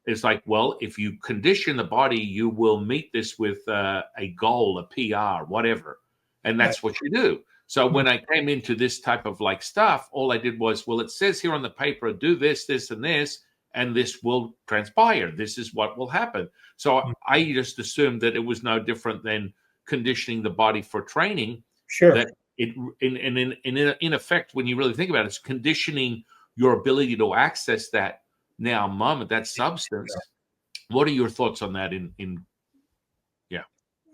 It's like, well, if you condition the body, you will meet this with a goal, a PR, whatever. And Right. that's what you do. So Mhm. when I came into this type of like stuff, all I did was, well, it says here on the paper, do this, this, and this will transpire. This is what will happen. So I just assumed that it was no different than conditioning the body for training, Sure. that it in effect, when you really think about it, it's conditioning your ability to access that now moment, that substance. What are your thoughts on that? Yeah.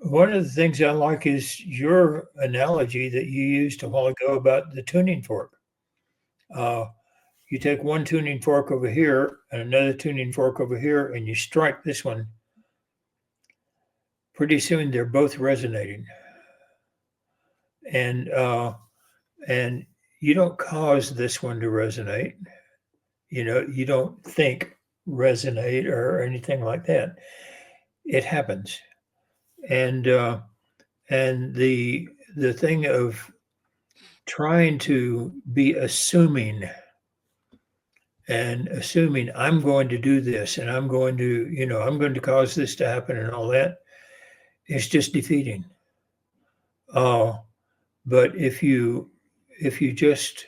One of the things I like is your analogy that you used a while ago about the tuning fork. Uh, you take one tuning fork over here and another tuning fork over here, and you strike this one. Pretty soon, they're both resonating, and and you don't cause this one to resonate. You don't think resonate or anything like that. It happens, and the thing of trying to be assuming I'm going to do this and I'm going to, I'm going to cause this to happen and all that is just defeating. Uh, but if you just,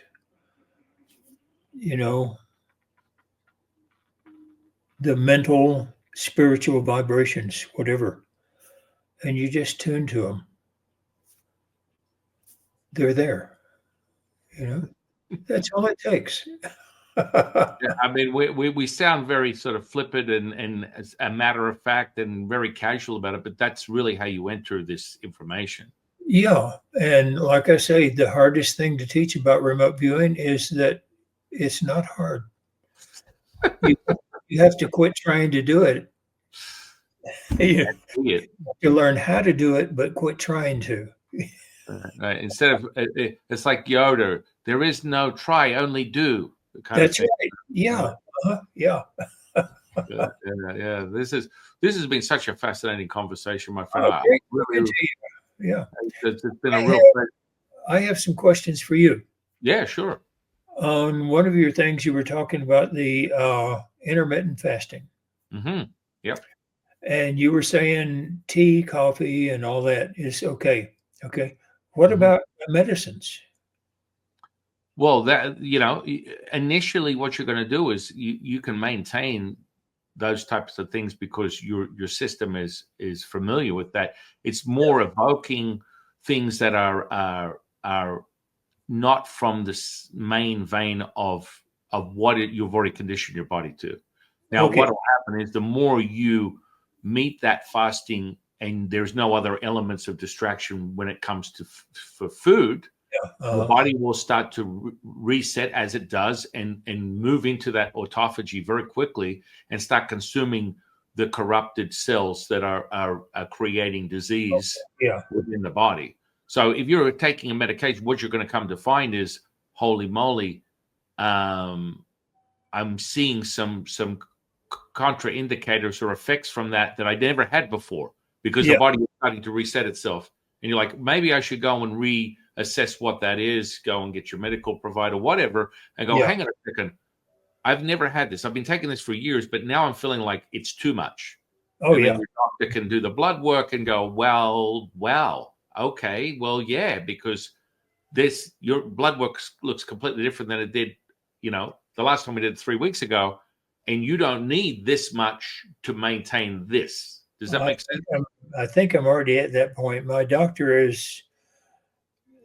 you know, the mental, spiritual vibrations, whatever, and you just tune to them, they're there. That's all it takes. Yeah, I mean, we sound very sort of flippant and as a matter of fact and very casual about it, but that's really how you enter this information. Yeah, and like I say, the hardest thing to teach about remote viewing is that it's not hard. You you have to quit trying to do it. You See it. have to learn how to do it, but quit trying to. Right. Instead of it's like Yoda, there is no try, only do, kind of That's thing. right. Yeah. Yeah. Yeah. This has been such a fascinating conversation, my friend. Great talking to you. Yeah. It's been a I real have, pleasure. I have some questions for you. Yeah, sure. On one of your things, you were talking about the intermittent fasting, Mm-hmm. Yep. and you were saying tea, coffee, and all that is okay. Okay. What Mm-hmm. about medicines? Well, initially what you're going to do is you can maintain those types of things because your system is familiar with that. It's more evoking things that are not from this main vein of what you've already conditioned your body to. Now, Okay. what will happen is the more you meet that fasting and there's no other elements of distraction when it comes to for food, Yeah. the body will start to reset as it does and move into that autophagy very quickly and start consuming the corrupted cells that are creating disease Yeah. within the body. So if you're taking a medication, what you're going to come to find is, holy moly, I'm seeing some contraindicators or effects from that I never had before because the Yeah. body is starting to reset itself. And you're like, maybe I should go and reassess what that is, go and get your medical provider, whatever, and go, Yeah. hang on a second. I've never had this. I've been taking this for years, but now I'm feeling like it's too much. Oh, And then yeah. your doctor can do the blood work and go, well, okay, well, yeah, because your blood work looks completely different than it did, the last time we did it 3 weeks ago, and you don't need this much to maintain this. Does that I make sense? think I think I'm already at that point. My doctor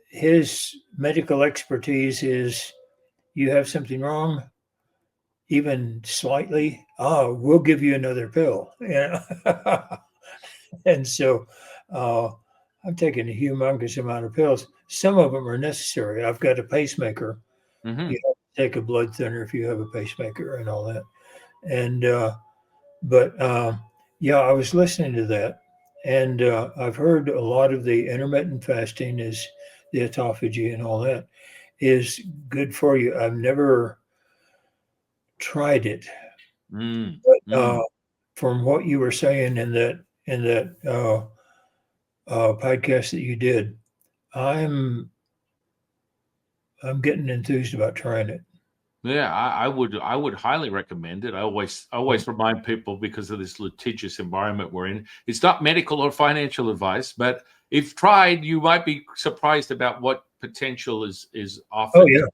his medical expertise is you have something wrong, even slightly. Oh, we'll give you another pill. Yeah. And so uh, I've taken a humongous amount of pills. Some of them are necessary. I've got a pacemaker. Hmm. You have to take a blood thinner if you have a pacemaker and all that. And but yeah, I was listening to that, and I've heard a lot of the intermittent fasting is the autophagy and all that is good for you. I've never tried it, Mm. but Mm. from what you were saying in that podcast that you did, I'm I'm getting enthused about trying it. Yeah, I would highly recommend it. I always remind people, because of this litigious environment we're in. It's not medical or financial advice, but if tried, you might be surprised about what potential is Oh offered. yeah,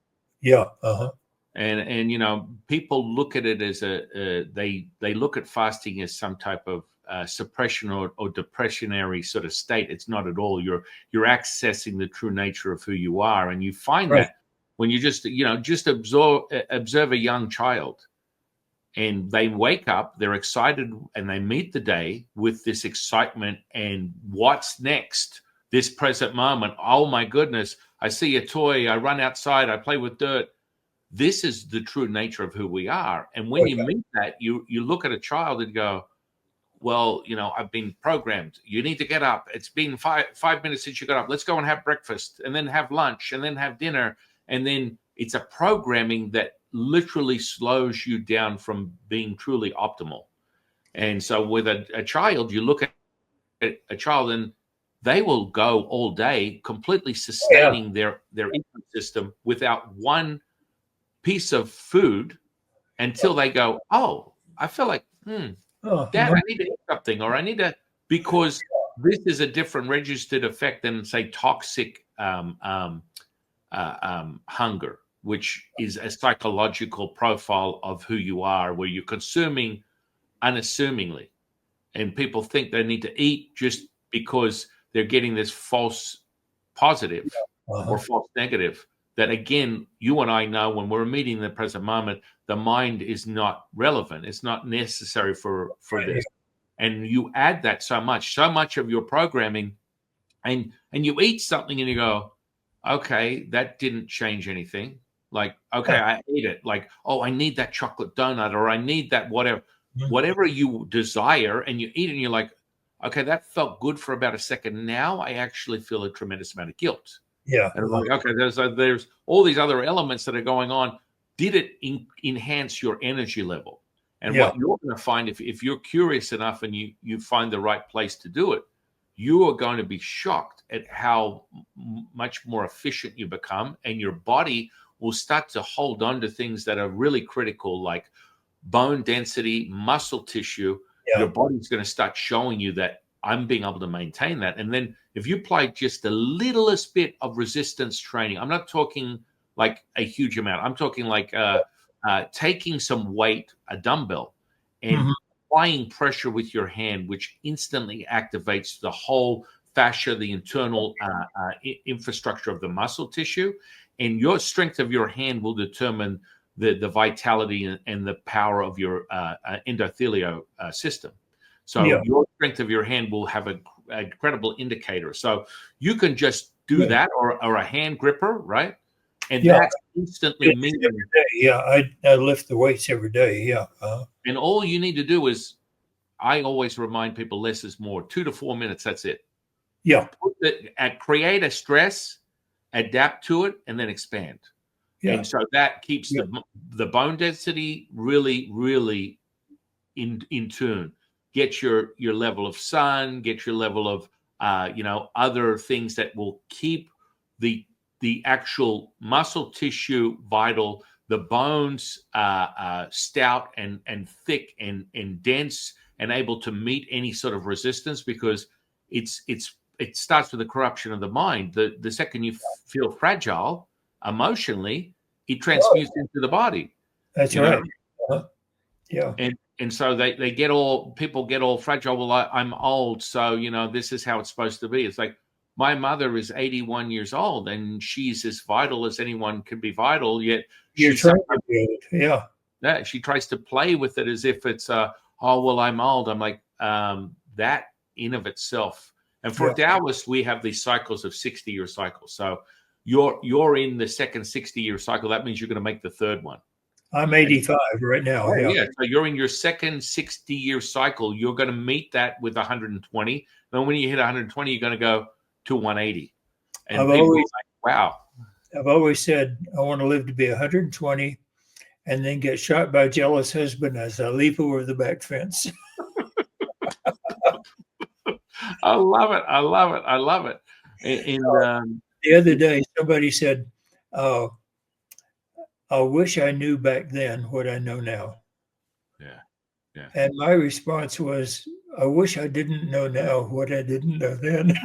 yeah, uh-huh. And people look at it as they look at fasting as some type of suppression or depressionary sort of state. It's not at all. You're accessing the true nature of who you are, and you find Right. that when you just observe a young child, and they wake up, they're excited, and they meet the day with this excitement and what's next, this present moment. Oh my goodness, I see a toy, I run outside, I play with dirt. This is the true nature of who we are. And when Oh you yeah, meet that, you look at a child and go, well, I've been programmed. You need to get up. It's been five minutes since you got up. Let's go and have breakfast, and then have lunch, and then have dinner. And then it's a programming that literally slows you down from being truly optimal. And so with a child, you look at a child, and they will go all day completely oh yeah. sustaining their income system without one piece of food until they go, oh, I feel like, Oh, Dad, I need to eat something, or I need to, because this is a different registered effect than, say, toxic hunger, which is a psychological profile of who you are, where you're consuming unassumingly. And people think they need to eat just because they're getting this false positive or uh-huh. false negative. That, again, you and I know, when we're meeting in the present moment, the mind is not relevant. It's not necessary for Right. this. And you add that so much of your programming, and you eat something and you go, okay, that didn't change anything. Like, okay, Yeah. I ate it. Like, oh, I need that chocolate donut, or I need that Mhm. whatever you desire, and you eat it and you're like, okay, that felt good for about a second. Now I actually feel a tremendous amount of guilt. Yeah. And I'm like, okay, there's all these other elements that are going on. Did it enhance your energy level? And Yeah. what you're going to find, if you're curious enough and you find the right place to do it, you are going to be shocked at how much more efficient you become, and your body will start to hold on to things that are really critical, like bone density, muscle tissue. Your Yeah. body's going to start showing you that I'm being able to maintain that. And then if you apply just the littlest bit of resistance training, I'm not talking like a huge amount. I'm talking like taking some weight, a dumbbell, and Mhm. applying pressure with your hand, which instantly activates the whole fascia, the internal infrastructure of the muscle tissue. And your strength of your hand will determine the vitality and the power of your endothelial system. So Yeah. your strength of your hand will have an incredible indicator. So you can just do Yeah. that, or a hand gripper, right? And Yeah. that's instantly It's meaning. every day. Yeah. I lift the weights every day. Yeah. And all you need to do is, I always remind people, less is more. 2 to 4 minutes, that's it. Yeah. Create a stress, adapt to it, and then expand. Yeah. And so that keeps Yeah. the bone density really, really in tune. Get your level of sun, get your level of other things that will keep the actual muscle tissue vital, the bones stout and thick and dense, and able to meet any sort of resistance, because it starts with the corruption of the mind. The second you feel fragile emotionally, it Oh, transmutes into the body. that's You know, right. Uh-huh. Yeah. and so they get all, people get all fragile. Well, I'm old, so this is how it's supposed to be. It's like, my mother is 81 years old, and she's as vital as anyone can be vital. Yet You're she trying sometimes, to do it. Yeah. she tries to play with it as if it's oh well, I'm old. I'm like, that in of itself And for Taoists, we have these cycles of 60-year cycles. So you're in the second 60-year cycle. That means you're going to make the third one. I'm 85 right now. Oh, yeah. So you're in your second 60-year cycle. You're going to meet that with 120. Then when you hit 120, you're going to go to 180. And people are like, wow. I've always said I want to live to be 120 and then get shot by a jealous husband as I leap over the back fence. I love it. I love it. I love it. And the other day, somebody said, "Oh, I wish I knew back then what I know now." Yeah. Yeah. And my response was, "I wish I didn't know now what I didn't know then."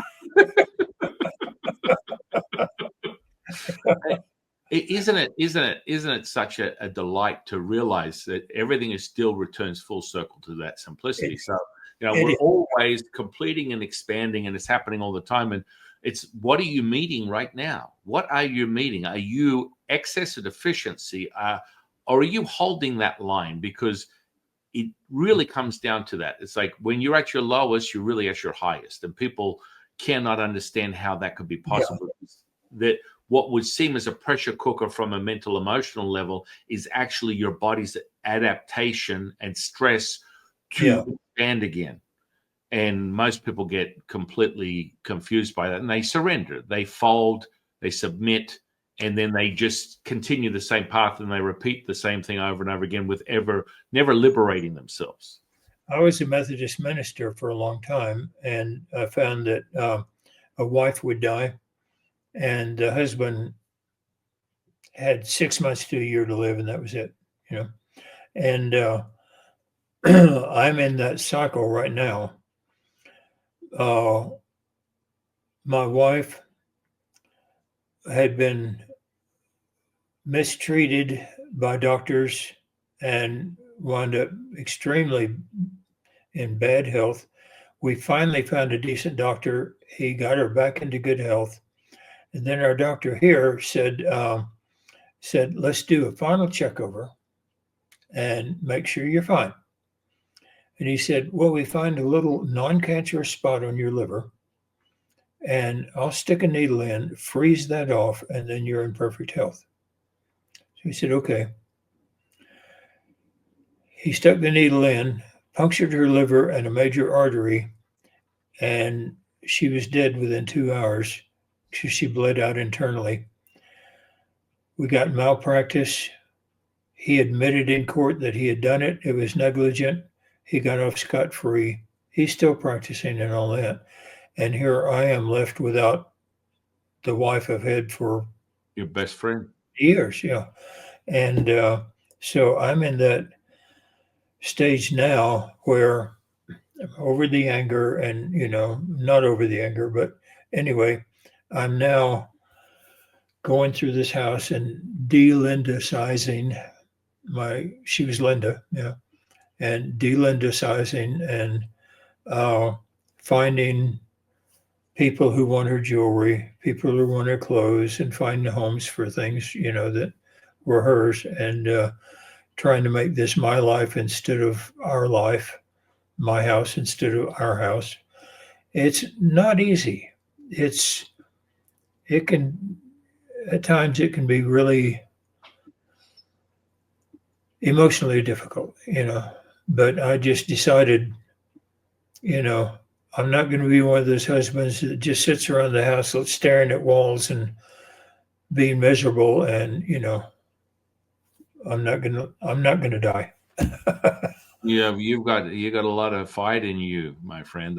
Isn't it such a delight to realize that everything still returns full circle to that simplicity? So, we're always completing and expanding, and it's happening all the time. And it's, what are you meeting right now? What are you meeting? Are you excess or deficiency? Or are you holding that line? Because it really comes down to that. It's like when you're at your lowest, you're really at your highest. And people cannot understand how that could be possible. Yeah. That what would seem as a pressure cooker from a mental, emotional level is actually your body's adaptation and stress to expand again. And most people get completely confused by that, and they surrender, they fold, they submit, and then they just continue the same path, and they repeat the same thing over and over again with never liberating themselves. I was a Methodist minister for a long time, and I found that a wife would die, and the husband had 6 months to a year to live, and that was it, And I'm in that cycle right now. My wife had been mistreated by doctors and wound up extremely in bad health. We finally found a decent doctor. He got her back into good health. And then our doctor here said, let's do a final checkover and make sure you're fine. And he said, well, we find a little non-cancerous spot on your liver, and I'll stick a needle in, freeze that off, and then you're in perfect health. So he said, okay. He stuck the needle in, punctured her liver and a major artery, and she was dead within 2 hours because she bled out internally. We got malpractice. He admitted in court that he had done it. It was negligent. He got off scot-free. He's still practicing and all that. And here I am left without the wife I've had for your best friend years. Yeah. And so I'm in that stage now where I'm over the anger and, not over the anger, but anyway, I'm now going through this house and de-Linda-sizing she was Linda. Yeah. And de-Linda-sizing and finding people who want her jewelry, people who want her clothes, and finding homes for things, that were hers, and trying to make this my life instead of our life, my house instead of our house. It's not easy. At times it can be really emotionally difficult, but I just decided, I'm not going to be one of those husbands that just sits around the house staring at walls and being miserable. And, I'm not going to die. Yeah, you got a lot of fight in you, my friend.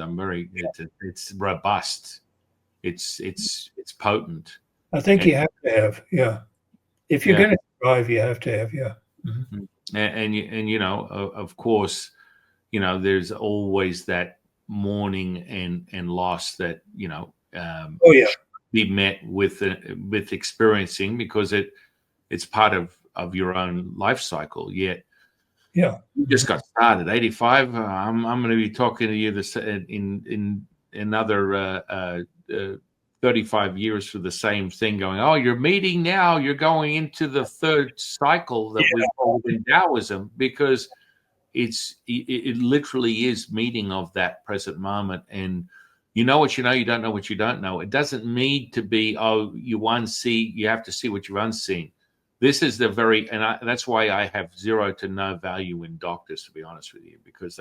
It's robust. It's potent. I think you have to have, yeah. If you're going to survive, you have to have, yeah. Mm-hmm. And of course, there's always that mourning and loss that be met with experiencing, because it's part of your own life cycle. Yet, yeah, you just got started. 85. I'm going to be talking to you in another 35 years for the same thing. Going, oh, you're meeting now. You're going into the third cycle that we call in Taoism, because it literally is meeting of that present moment, and You know what you know. You don't know what you don't know. It doesn't need to be, oh, you unsee. You have to see what you've unseen. This is the very, that's why I have zero to no value in doctors, to be honest with you, because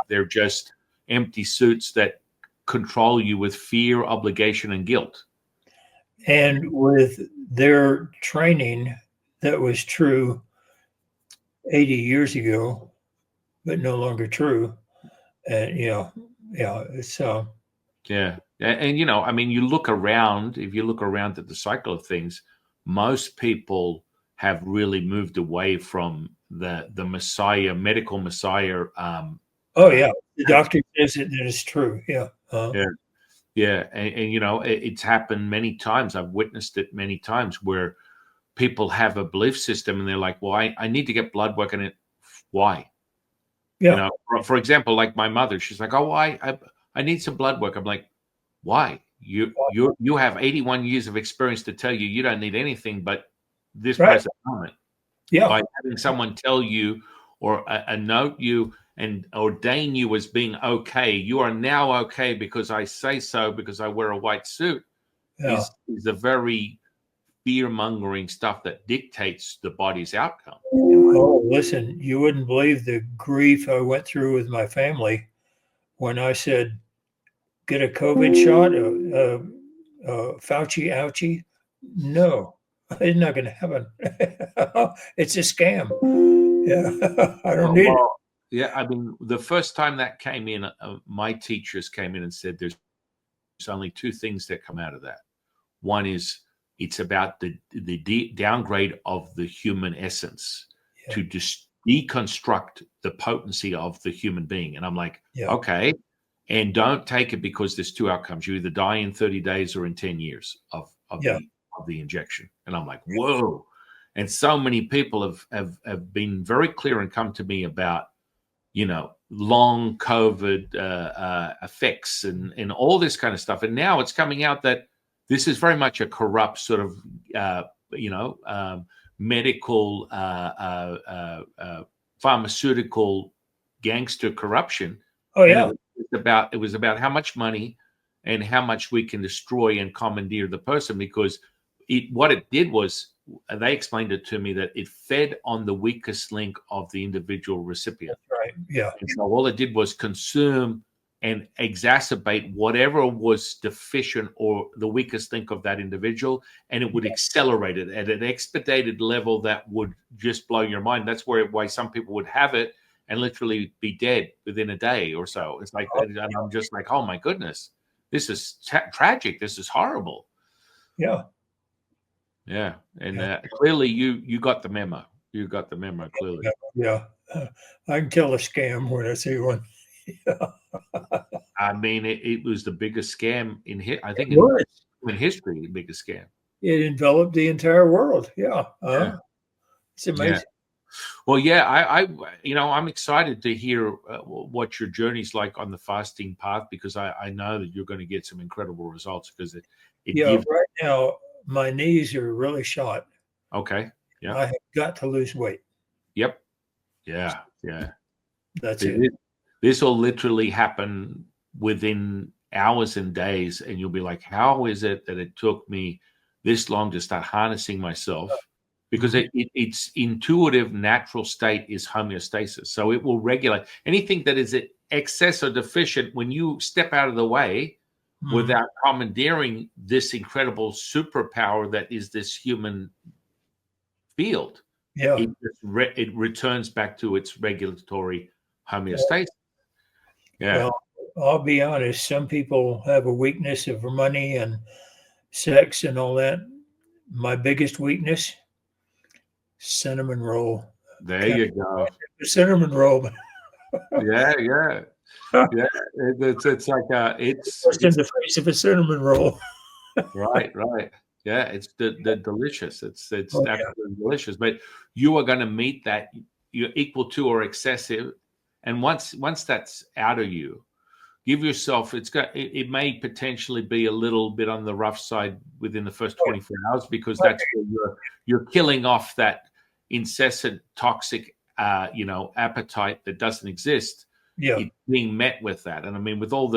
they're just empty suits that control you with fear, obligation, and guilt. And with their training, that was true 80 years ago, but no longer true. And it's Yeah. And, I mean, you look around, if you look around at the cycle of things, most people have really moved away from the Messiah, medical Messiah. the doctor says it, and it's true. Yeah. Yeah. And it's happened many times. I've witnessed it many times where people have a belief system and they're like, well, I need to get blood work. And why? Yeah. For example, like my mother, she's like, oh, I need some blood work. I'm like, why? You have 81 years of experience to tell you don't need anything but this present moment. Yeah. By having someone tell you or a note you and ordain you as being okay, you are now okay because I say so, because I wear a white suit, is a very fear-mongering stuff that dictates the body's outcome. Oh, listen, you wouldn't believe the grief I went through with my family when I said, get a COVID shot, Fauci ouchie. No, it's not going to happen. It's a scam. Yeah, I don't need it. Yeah, I mean, the first time that came in, my teachers came in and said there's only two things that come out of that. One is it's about the downgrade of the human essence to just deconstruct the potency of the human being. And I'm like, okay, and don't take it because there's two outcomes. You either die in 30 days or in 10 years of the injection. And I'm like, whoa. And so many people have been very clear and come to me about, long COVID effects and all this kind of stuff. And now it's coming out that this is very much a corrupt sort of, medical, pharmaceutical gangster corruption. Oh, yeah. It was about how much money and how much we can destroy and commandeer the person, because what it did was, they explained it to me, that it fed on the weakest link of the individual recipient. That's right. Yeah. And so all it did was consume and exacerbate whatever was deficient or the weakest link of that individual, and it would accelerate it at an expedited level that would just blow your mind. That's why some people would have it and literally be dead within a day or so. It's like, and I'm just like, oh my goodness, this is tragic. This is horrible. Yeah. Yeah. And clearly you got the memo. You got the memo, clearly. Yeah. I can tell a scam when I see one. I mean, it was the biggest scam in history, the biggest scam. It enveloped the entire world. Yeah. It's amazing. Yeah. Well, yeah, I'm excited to hear what your journey's like on the fasting path, because I know that you're going to get some incredible results, because it gives. Right now, my knees are really shot. Okay. Yeah. I have got to lose weight. Yep. Yeah. Yeah. That's it. This will literally happen within hours and days, and you'll be like, how is it that it took me this long to start harnessing myself? Because its intuitive natural state is homeostasis. So it will regulate anything that is excess or deficient. When you step out of the way without commandeering this incredible superpower that is this human field, it returns back to its regulatory homeostasis. Yeah. Well, I'll be honest. Some people have a weakness of money and sex and all that. My biggest weakness, cinnamon roll. There you go. Cinnamon roll. Yeah. It's like it's in the face of a cinnamon roll. Right. Yeah, it's the delicious. It's absolutely delicious. But you are going to meet that you're equal to or excessive, and once that's out of you, give yourself. It may potentially be a little bit on the rough side within the first 24 hours, because that's where you're killing off that incessant toxic appetite that doesn't exist. Yeah. it's being met with that. And I mean, with all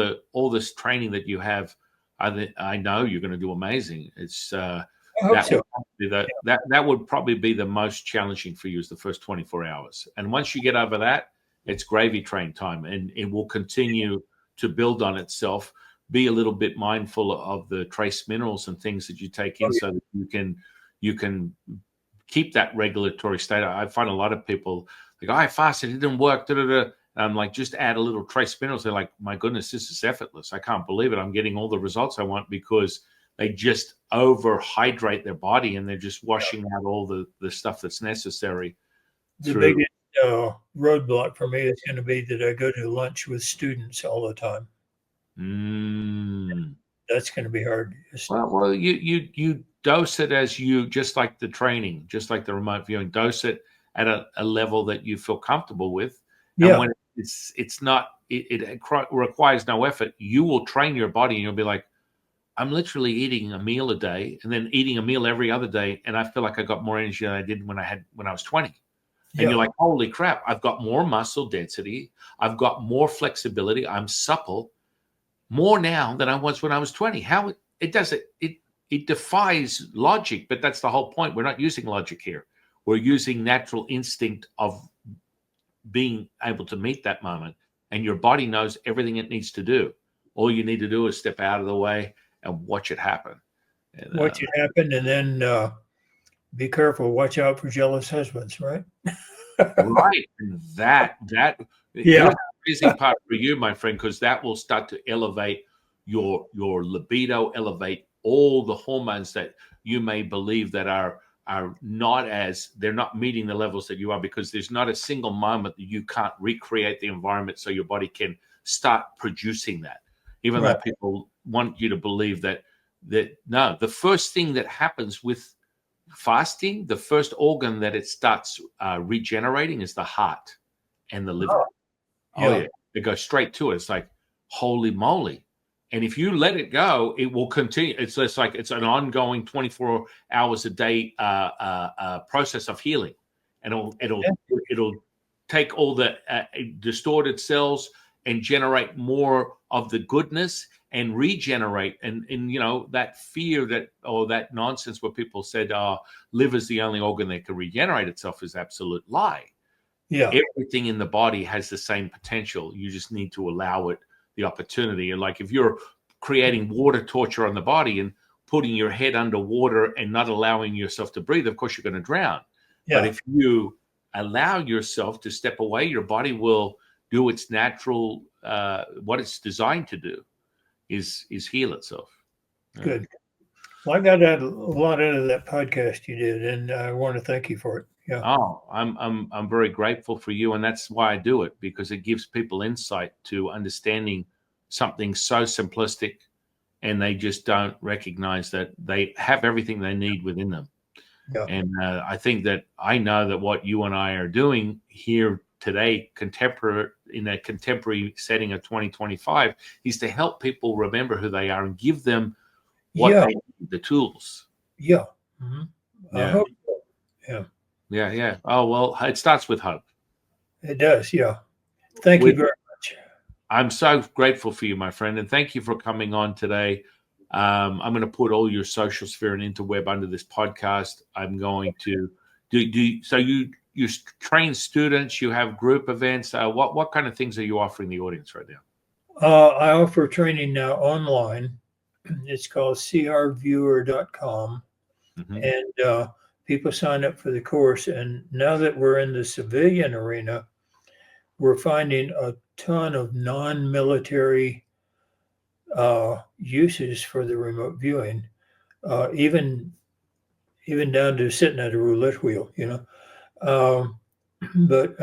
this training that you have, I know you're going to do amazing. It's I hope that so. would be that would probably be the most challenging for you, is the first 24 hours. And once you get over that, it's gravy train time, and it will continue to build on itself. Be a little bit mindful of the trace minerals and things that you take in, Oh, so that you can keep that regulatory state. I find a lot of people like, oh, I fasted, it didn't work. Da, da, da. I'm like, just add a little trace minerals. They're like, my goodness, this is effortless. I can't believe it. I'm getting all the results I want, because they just overhydrate their body, and they're just washing out all the stuff that's necessary the through. biggest roadblock for me is going to be that I go to lunch with students all the time. Mm. That's going to be hard. Well, you dose it as you, just like the training, just like the remote viewing, dose it at a level that you feel comfortable with. And Yeah. when it's not, it requires no effort, you will train your body, and you'll be like, I'm literally eating a meal a day, and then eating a meal every other day, and I feel like I got more energy than I did when I was 20. And you're like, holy crap, I've got more muscle density, I've got more flexibility, I'm supple more now than I was when I was 20. How it does it defies logic, but that's the whole point. We're not using logic here. We're using natural instinct of being able to meet that moment, and your body knows everything it needs to do. All you need to do is step out of the way and watch it happen. And, Watch it happen, and then be careful. Watch out for jealous husbands, right? right. And that Yeah. here's the amazing part for you, my friend, because that will start to elevate your libido, elevate all the hormones that you may believe that are not, as they're not meeting the levels that you are, because there's not a single moment that you can't recreate the environment so your body can start producing that. Even Right. though people want you to believe that no, the first thing that happens with fasting, the first organ that it starts regenerating is the heart and the liver. Oh Yeah. yeah, it goes straight to it. It's like, holy moly. And if you let it go, it will continue. It's just like, it's an ongoing 24 hours a day process of healing, and it'll take all the distorted cells and generate more of the goodness and regenerate. And that fear that, or that nonsense where people said, liver's the only organ that can regenerate itself, is absolute lie. Yeah. Everything in the body has the same potential. You just need to allow it the opportunity. And like, if you're creating water torture on the body and putting your head underwater and not allowing yourself to breathe, of course you're going to drown. Yeah. But if you allow yourself to step away, your body will do its natural, what it's designed to do is heal itself. Good. Well, I got a lot out of that podcast you did, and I want to thank you for it. Yeah. Oh, I'm very grateful for you, and that's why I do it, because it gives people insight to understanding something so simplistic, and they just don't recognize that they have everything they need within them. Yeah. And I know that what you and I are doing here today, in a contemporary setting of 2025, is to help people remember who they are and give them what they need, the tools. Yeah. Mm-hmm. I hope so. Yeah. Yeah. Oh, well, it starts with hope. It does. Yeah. Thank you very much. I'm so grateful for you, my friend, and thank you for coming on today. I'm going to put all your social sphere and interweb under this podcast. I'm going to do so. You train students. You have group events. What kind of things are you offering the audience right now? I offer training now online. It's called crviewer.com. Mm-hmm. And people sign up for the course. And now that we're in the civilian arena, we're finding a ton of non-military uses for the remote viewing, even down to sitting at a roulette wheel, but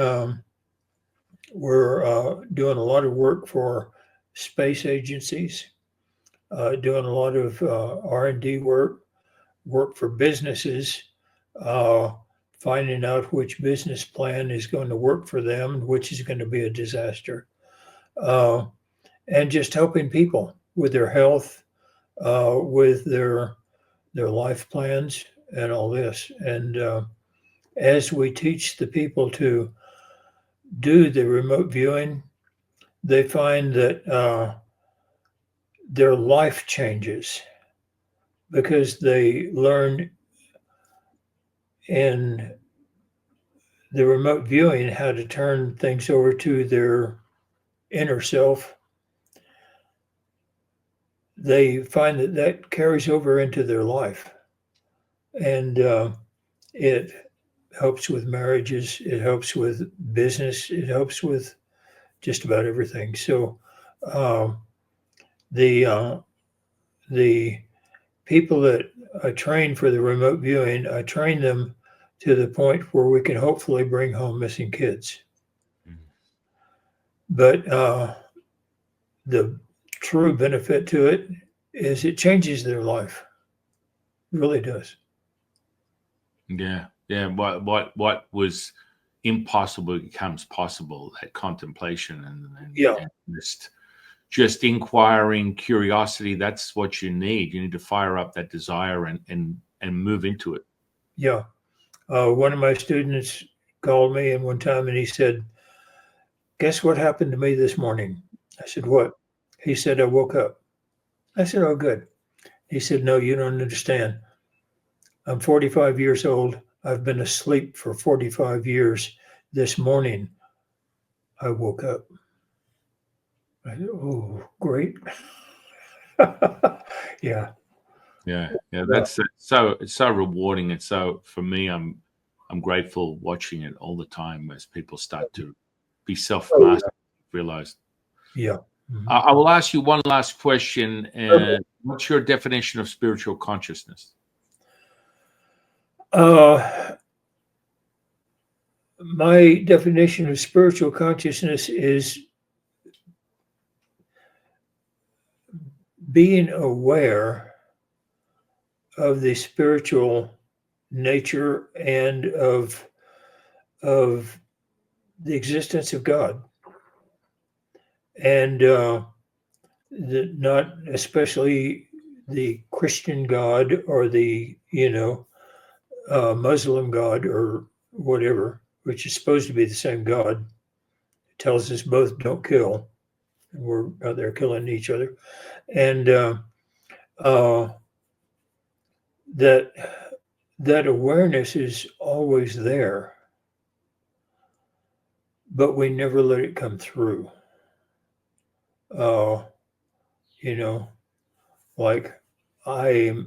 we're doing a lot of work for space agencies, doing a lot of R&D work for businesses, finding out which business plan is going to work for them and which is going to be a disaster, and just helping people with their health, with their life plans and all this. And as we teach the people to do the remote viewing, they find that their life changes because they learn in the remote viewing how to turn things over to their inner self. They find that that carries over into their life, and it helps with marriages, it helps with business, it helps with just about everything. So um, the the people that I train for the remote viewing, I train them to the point where we can hopefully bring home missing kids. But the true benefit to it is it changes their life. It really does. Yeah, yeah. What was impossible becomes possible. That contemplation Yeah, and just inquiring, curiosity. That's what you need. You need to fire up that desire and move into it. yeah. One of my students called me and one time and he said, "Guess what happened to me this morning?" I said, "What?" He said, "I woke up." I said, "Oh, good." He said, "No, you don't understand. I'm 45 years old. I've been asleep for 45 years. This morning, I woke up." I said, "Oh, great." Yeah. Yeah, yeah. Yeah. That's so it's so rewarding. It's so for me. I'm grateful watching it all the time as people start to be Oh, self-mastered, realize. yeah. Mhm. I will ask you one last question. Okay. What's your definition of spiritual consciousness? Uh, my definition of spiritual consciousness is being aware of the spiritual nature and of the existence of God, and not especially the Christian God or the Muslim God or whatever, which is supposed to be the same God. It tells us both don't kill, and we're out there killing each other, and uh, that that awareness is always there, but we never let it come through. Uh, you know, like I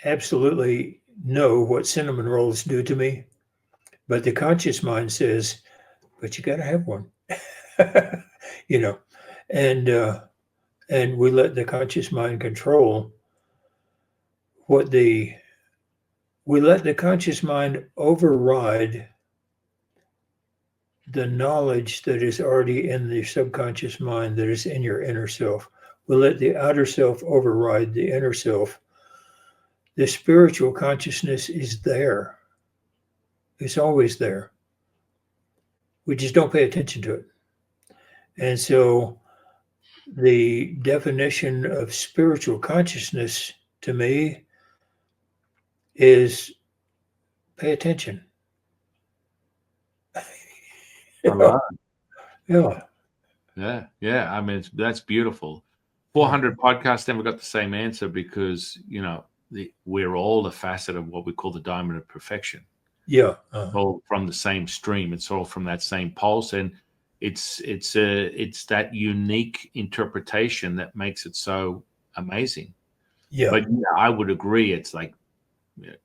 absolutely know what cinnamon rolls do to me, but the conscious mind says, "But you got to have one," you know, and and we let the conscious mind control what the we let the conscious mind override the knowledge that is already in the subconscious mind that is in your inner self. We let the outer self override the inner self. The spiritual consciousness is there. It's always there. We just don't pay attention to it. And so the definition of spiritual consciousness to me is pay attention. I love Yeah. Yeah, yeah. I mean, that's beautiful. Yeah. 400 podcasts never got the same answer because we're all a facet of what we call the diamond of perfection. Yeah. All from the same stream. It's all from that same pulse, and it's that unique interpretation that makes it so amazing. Yeah. But yeah, I would agree. It's like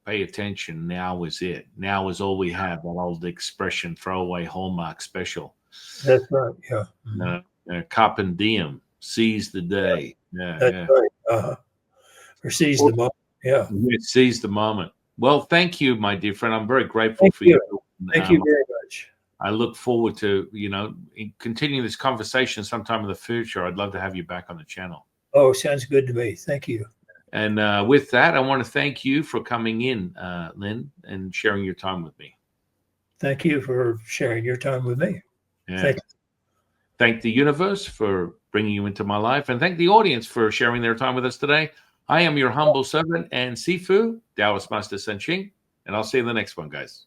pay attention. Now is it. Now is all we have. That old expression, throwaway Hallmark special. That's right. Yeah. Mhm. Carpe diem, seize the day. Yeah, That's yeah. right. Or seize the moment. Yeah. Seize the moment. Well, thank you, my dear friend. I'm very grateful Thank for you. you. Thank you very much. I look forward to continuing this conversation sometime in the future. I'd love to have you back on the channel. Oh, sounds good to me. Thank you. And with that, I want to thank you for coming in, Lyn, and sharing your time with me. Thank you for sharing your time with me. Yeah. Thank you. Thank the universe for bringing you into my life, and thank the audience for sharing their time with us today. I am your humble servant and Sifu, Taoist Master San Qing, and I'll see you in the next one, guys.